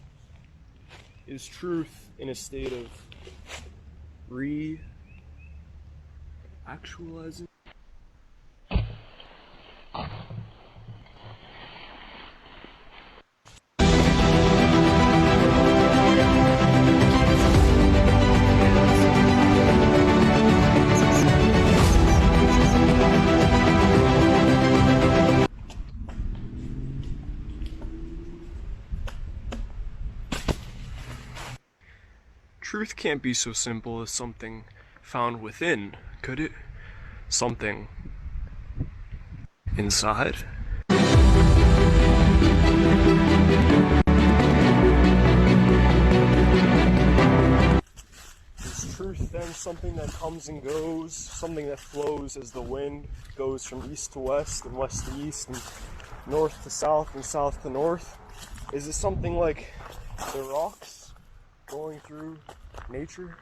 Speaker 4: Is truth in a state of re-actualizing? Truth can't be so simple as something found within, could it? Something inside? Is truth then something that comes and goes, something that flows as the wind goes from east to west and west to east and north to south and south to north? Is it something like the rocks going through nature?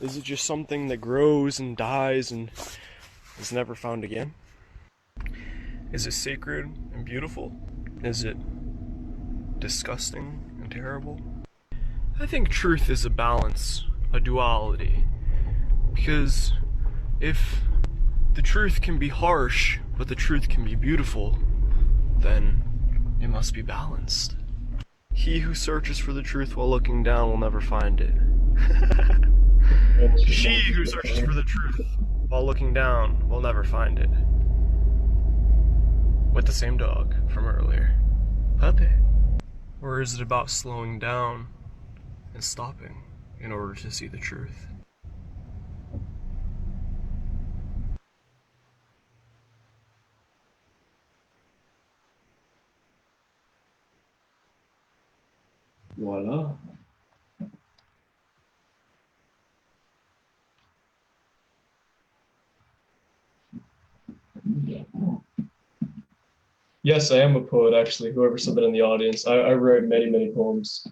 Speaker 4: Is it just something that grows and dies and is never found again? Is it sacred and beautiful? Is it disgusting and terrible? I think truth is a balance, a duality. Because if the truth can be harsh, but the truth can be beautiful, then it must be balanced. He who searches for the truth while looking down will never find it. She who searches for the truth while looking down will never find it. With the same dog from earlier. Puppy. Or is it about slowing down and stopping in order to see the truth?
Speaker 2: Voila. Yes, I am a poet, actually. Whoever said that in the audience. I write many, many poems.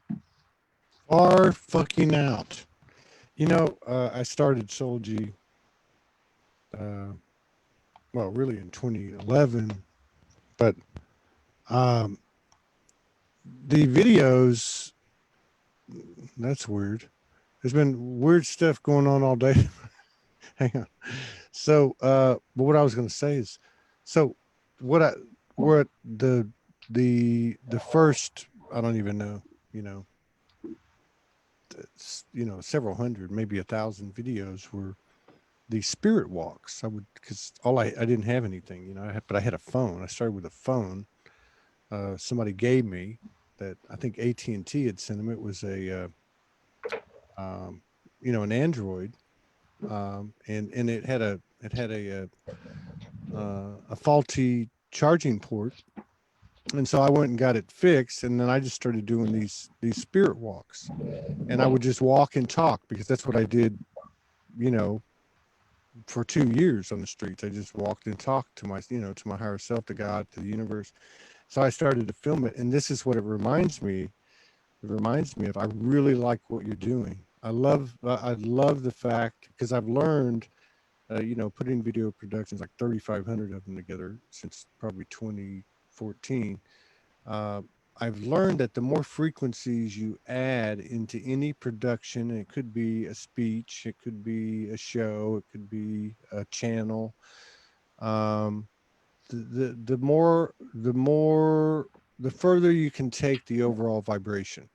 Speaker 1: Far fucking out. You know, I started Soulogy, well, really in 2011, but the videos, that's weird. There's been weird stuff going on all day. Hang on. So, but what I was going to say is, so what the first, I don't even know, several hundred, maybe 1,000 videos were these spirit walks. I would, because I didn't have anything, you know, but I had a phone. I started with a phone. Somebody gave me that. I think AT&T had sent them. It was um, you know, an Android, and it had a faulty charging port, and so I went and got it fixed, and then I just started doing these spirit walks, and I would just walk and talk because that's what I did, you know, for 2 years on the streets. I just walked and talked to my, you know, to my higher self, to God, to the universe. So I started to film it, and this is what it reminds me. It reminds me of. I really like what you're doing. I love the fact, because I've learned, you know, putting video productions, like 3,500 of them together since probably 2014. Uh, I've learned that the more frequencies you add into any production, it could be a speech, it could be a show, it could be a channel. Um, the further you can take the overall vibration.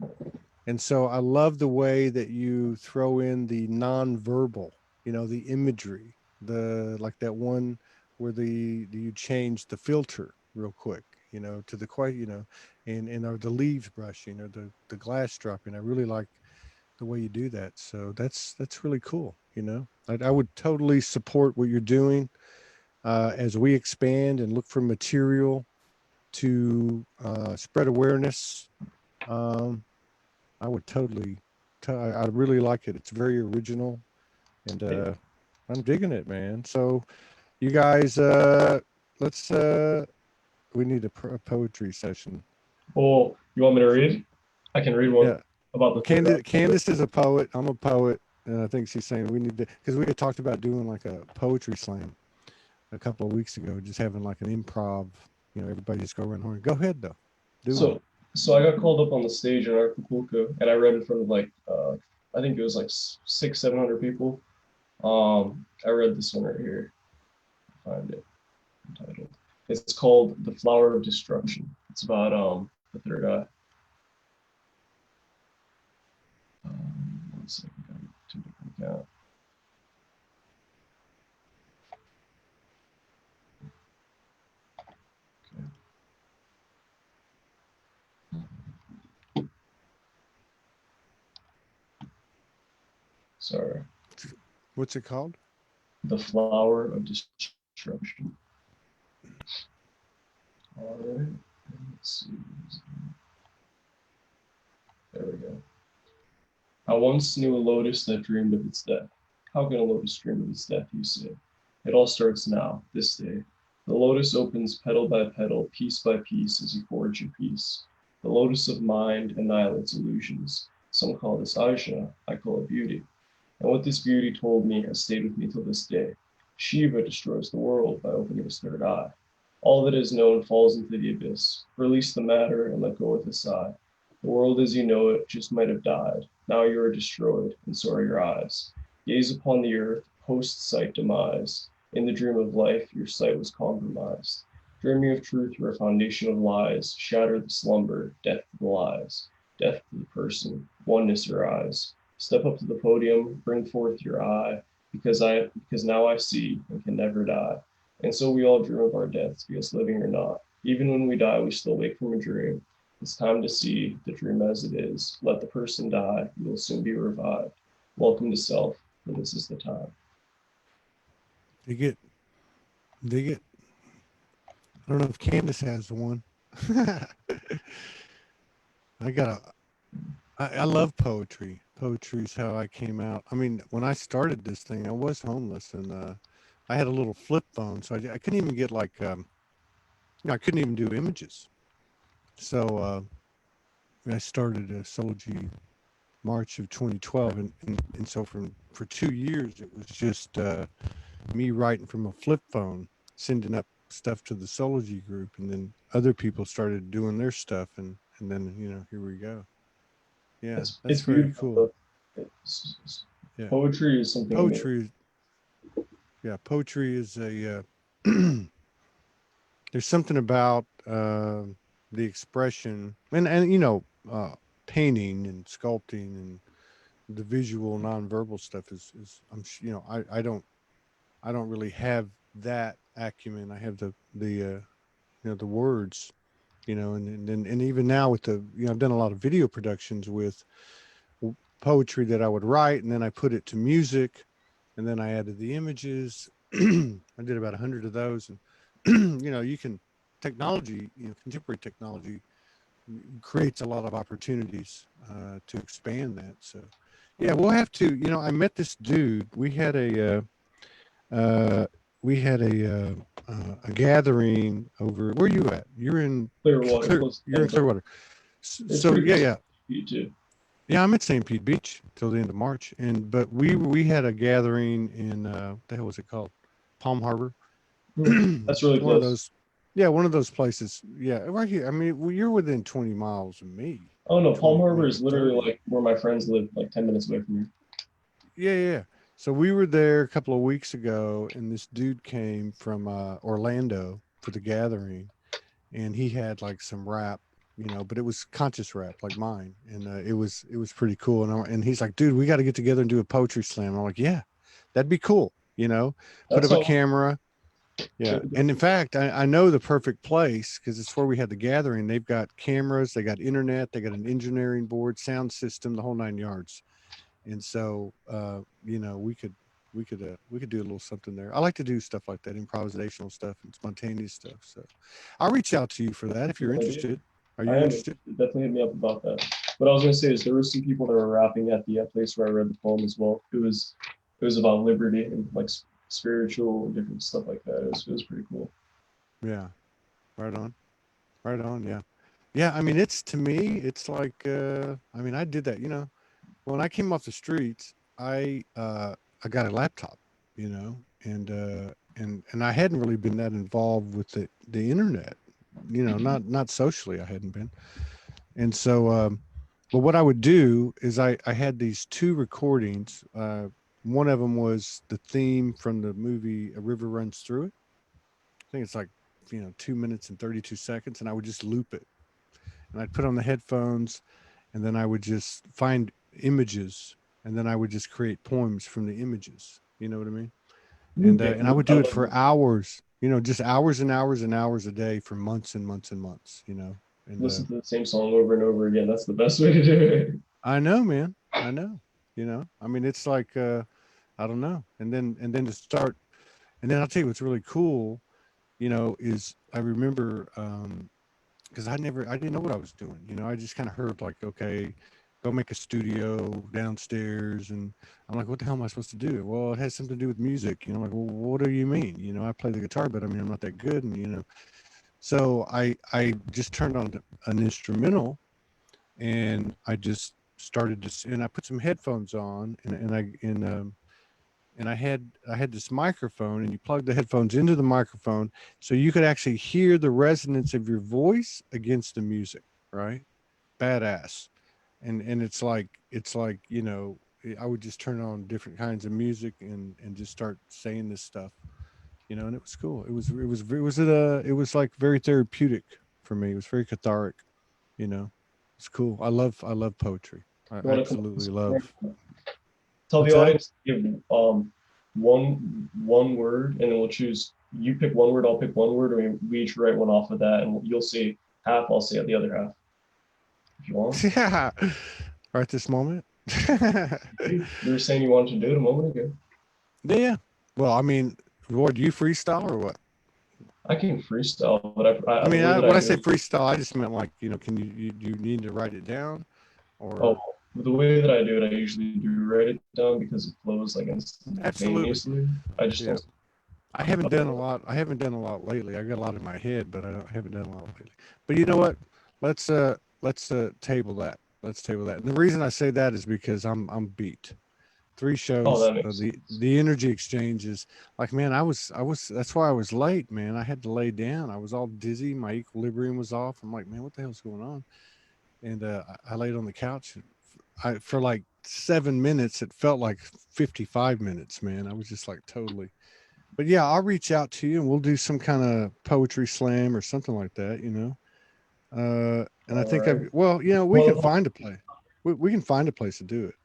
Speaker 1: And so I love the way that you throw in the nonverbal, you know, the imagery, the, like that one where you change the filter real quick, you know, to the quite, you know, and or the leaves brushing or the glass dropping. I really like the way you do that. So that's really cool. You know, I would totally support what you're doing, as we expand and look for material to spread awareness. Um, I would totally. I really like it. It's very original, and I'm digging it, man. So you guys, let's. We need a poetry session.
Speaker 2: Oh, you want me to read? I can read one
Speaker 1: Yeah.
Speaker 2: about
Speaker 1: Well,
Speaker 2: the third eye.
Speaker 1: Candace is a poet. I'm a poet, and I think she's saying we need to, because we had talked about doing like a poetry slam a couple of weeks ago, just having like an improv. You know, everybody just go around horn. Go ahead though, do one.
Speaker 2: So I got called up on the stage in Acapulco, and I read in front of like I think it was like 700 people. I read this one right here. Find it. Entitled. It's called "The Flower of Destruction." It's about the third eye. 1 second, I got two different accounts. Sorry.
Speaker 1: What's it called?
Speaker 2: The Flower of Destruction. All right. Let's see. There we go. I once knew a lotus that dreamed of its death. How can a lotus dream of its death, you say? It all starts now, this day. The lotus opens petal by petal, piece by piece, as you forge your piece. The lotus of mind annihilates illusions. Some call this Ajna, I call it beauty. And what this beauty told me has stayed with me till this day. Shiva destroys the world by opening his third eye. All that is known falls into the abyss. Release the matter and let go with a sigh. The world as you know it just might have died. Now you are destroyed, and so are your eyes. Gaze upon the earth, post-sight demise. In the dream of life, your sight was compromised. Dreaming of truth, you are a foundation of lies. Shatter the slumber, death to the lies. Death to the person, oneness arise. Step up to the podium, bring forth your eye, because now I see and can never die. And so we all dream of our deaths, be us living or not. Even when we die, we still wake from a dream. It's time to see the dream as it is. Let the person die, you will soon be revived. Welcome to self, for this is the time.
Speaker 1: Dig it. Dig it. I don't know if Candace has one. I love poetry. Poetry is how I came out. I mean, when I started this thing, I was homeless, and I had a little flip phone, so I couldn't even get like, I couldn't even do images. So I started a Soulogy March of 2012, and so for 2 years it was just me writing from a flip phone, sending up stuff to the Soulogy group, and then other people started doing their stuff, and then, you know, here we go. Yeah, that's
Speaker 2: It's
Speaker 1: very
Speaker 2: beautiful.
Speaker 1: cool. Yeah,
Speaker 2: Poetry is something amazing.
Speaker 1: poetry. Yeah, poetry is a. There's something about the expression, and you know, painting and sculpting and the visual nonverbal stuff is you know, I don't I don't really have that acumen. I have the words, and even now with I've done a lot of video productions with poetry that I would write, and then I put it to music, and then I added the images. I did about 100 of those, and you can technology, contemporary technology creates a lot of opportunities to expand that. So, yeah, we'll have to. I met this dude. Uh, we had a gathering over. Where are you at? You're in
Speaker 2: Clearwater, close to
Speaker 1: You're in
Speaker 2: Tampa.
Speaker 1: Clearwater.
Speaker 2: It's
Speaker 1: So
Speaker 2: pretty
Speaker 1: yeah,
Speaker 2: close
Speaker 1: yeah.
Speaker 2: to you too.
Speaker 1: Yeah, I'm at St. Pete Beach till the end of March, but we had a gathering in what the hell was it called? Palm Harbor.
Speaker 2: That's really
Speaker 1: One of
Speaker 2: close.
Speaker 1: those, yeah, one of those places. Yeah, right here. I mean, you're within 20 miles of me.
Speaker 2: Oh no, Palm
Speaker 1: 20,
Speaker 2: Harbor
Speaker 1: maybe
Speaker 2: is literally
Speaker 1: 30.
Speaker 2: like where my friends live, like 10 minutes away from here.
Speaker 1: Yeah, yeah. So we were there a couple of weeks ago, and this dude came from Orlando for the gathering, and he had like some rap, but it was conscious rap like mine, and it was pretty cool. And he's like, dude, we got to get together and do a poetry slam. I'm like, yeah, that'd be cool. Put
Speaker 2: That's
Speaker 1: up a
Speaker 2: all.
Speaker 1: camera. Yeah, and in fact, I know the perfect place because it's where we had the gathering. They've got cameras, they got internet, they got an engineering board, sound system, the whole nine yards. And so, we could do a little something there. I like to do stuff like that, improvisational stuff and spontaneous stuff. So I'll reach out to you for that if you're interested. Are you
Speaker 2: I am
Speaker 1: interested?
Speaker 2: definitely hit me up about that. What I was gonna say is there were some people that were rapping at the place where I read the poem as well. It was about liberty and like spiritual and different stuff like that. It was pretty cool.
Speaker 1: Yeah. Right on. Right on. Yeah. Yeah. I mean, to me, it's like, I mean, I did that, when I came off the streets, I got a laptop, and I hadn't really been that involved with the internet, not socially. I hadn't been, and so, but what I would do is I had these two recordings. One of them was the theme from the movie A River Runs Through It. I think it's like 2 minutes and 32 seconds, and I would just loop it, and I'd put on the headphones, and then I would just find images, and then I would just create poems from the images. You know what I mean?
Speaker 2: Okay,
Speaker 1: And I would
Speaker 2: I
Speaker 1: do it
Speaker 2: love
Speaker 1: for
Speaker 2: it.
Speaker 1: hours, just hours and hours and hours a day for months and months and months. And
Speaker 2: Listen to the same song over and over again. That's the best way to do it.
Speaker 1: I know, man, I know. I mean, it's like I don't know, and then to start, and then I'll tell you what's really cool, is I remember because I didn't know what I was doing. I just kind of heard like, okay, go make a studio downstairs, and I'm like, what the hell am I supposed to do? Well, it has something to do with music. I'm like, well, what do you mean? I play the guitar, but I mean, I'm not that good, and so I just turned on an instrumental, and I just started to, and I put some headphones on, and I had this microphone, and you plug the headphones into the microphone so you could actually hear the resonance of your voice against the music, right? Badass. And it's like I would just turn on different kinds of music and just start saying this stuff, and it was cool. It was like very therapeutic for me. It was very cathartic. It's cool. I love poetry. I
Speaker 2: You want to
Speaker 1: absolutely love.
Speaker 2: tell
Speaker 1: What's
Speaker 2: the
Speaker 1: that?
Speaker 2: audience to give one word, and then we'll choose. You pick one word, I'll pick one word, or we each write one off of that, and you'll say half, I'll say the other half. If you want.
Speaker 1: Yeah, right this moment.
Speaker 2: You were saying you wanted to do it a moment ago.
Speaker 1: Yeah. Well, I mean, Roy, do you freestyle or what?
Speaker 2: I can freestyle, but
Speaker 1: I
Speaker 2: the
Speaker 1: mean,
Speaker 2: way that
Speaker 1: when
Speaker 2: I
Speaker 1: I
Speaker 2: do
Speaker 1: say
Speaker 2: it,
Speaker 1: freestyle, I just meant like, can you need to write it down
Speaker 2: oh,
Speaker 1: or
Speaker 2: the way that I do it, I usually do write it down because it flows like
Speaker 1: absolutely.
Speaker 2: instantaneously. I just
Speaker 1: Yeah.
Speaker 2: don't.
Speaker 1: I haven't done a lot. I haven't done a lot lately. I got a lot in my head, but I haven't done a lot lately. But you know what? Let's table that. Let's table that. And the reason I say that is because I'm beat. Three
Speaker 2: Oh,
Speaker 1: shows.
Speaker 2: that makes
Speaker 1: The
Speaker 2: sense.
Speaker 1: the energy exchange is like, man, I was. That's why I was late, man. I had to lay down. I was all dizzy. My equilibrium was off. I'm like, man, what the hell's going on? And I laid on the couch. For like 7 minutes. It felt like 55 minutes, man. I was just like totally. But yeah, I'll reach out to you and we'll do some kind of poetry slam or something like that. And I
Speaker 2: All
Speaker 1: think
Speaker 2: right.
Speaker 1: well, we can
Speaker 2: Well,
Speaker 1: find a place. We can find a place to do it,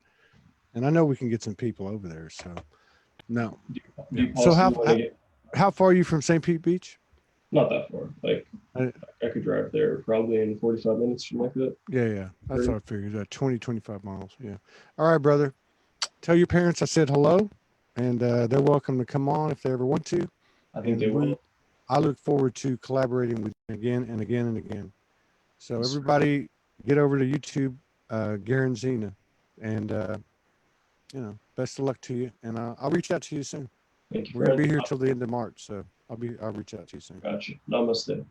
Speaker 1: and I know we can get some people over there. So No.
Speaker 2: Do
Speaker 1: Yeah.
Speaker 2: you
Speaker 1: So
Speaker 2: possibly want to get?
Speaker 1: how far are you from St. Pete Beach?
Speaker 2: Not that far. Like
Speaker 1: I,
Speaker 2: I could drive there probably in 45 minutes, something like that.
Speaker 1: yeah. That's
Speaker 2: Thirty.
Speaker 1: what I figured. 20, 25 miles. Yeah. All right, brother. Tell your parents I said hello, and they're welcome to come on if they ever want to.
Speaker 2: I think they
Speaker 1: And
Speaker 2: will.
Speaker 1: I look forward to collaborating with you again and again and again. So
Speaker 2: Yes, sir.
Speaker 1: everybody, get over to YouTube, Garin Zina, and best of luck to you. And I'll reach out to you soon.
Speaker 2: Thank you,
Speaker 1: We're gonna
Speaker 2: friend.
Speaker 1: be here till the end of March, so I'll reach out to you soon.
Speaker 2: Gotcha. Namaste.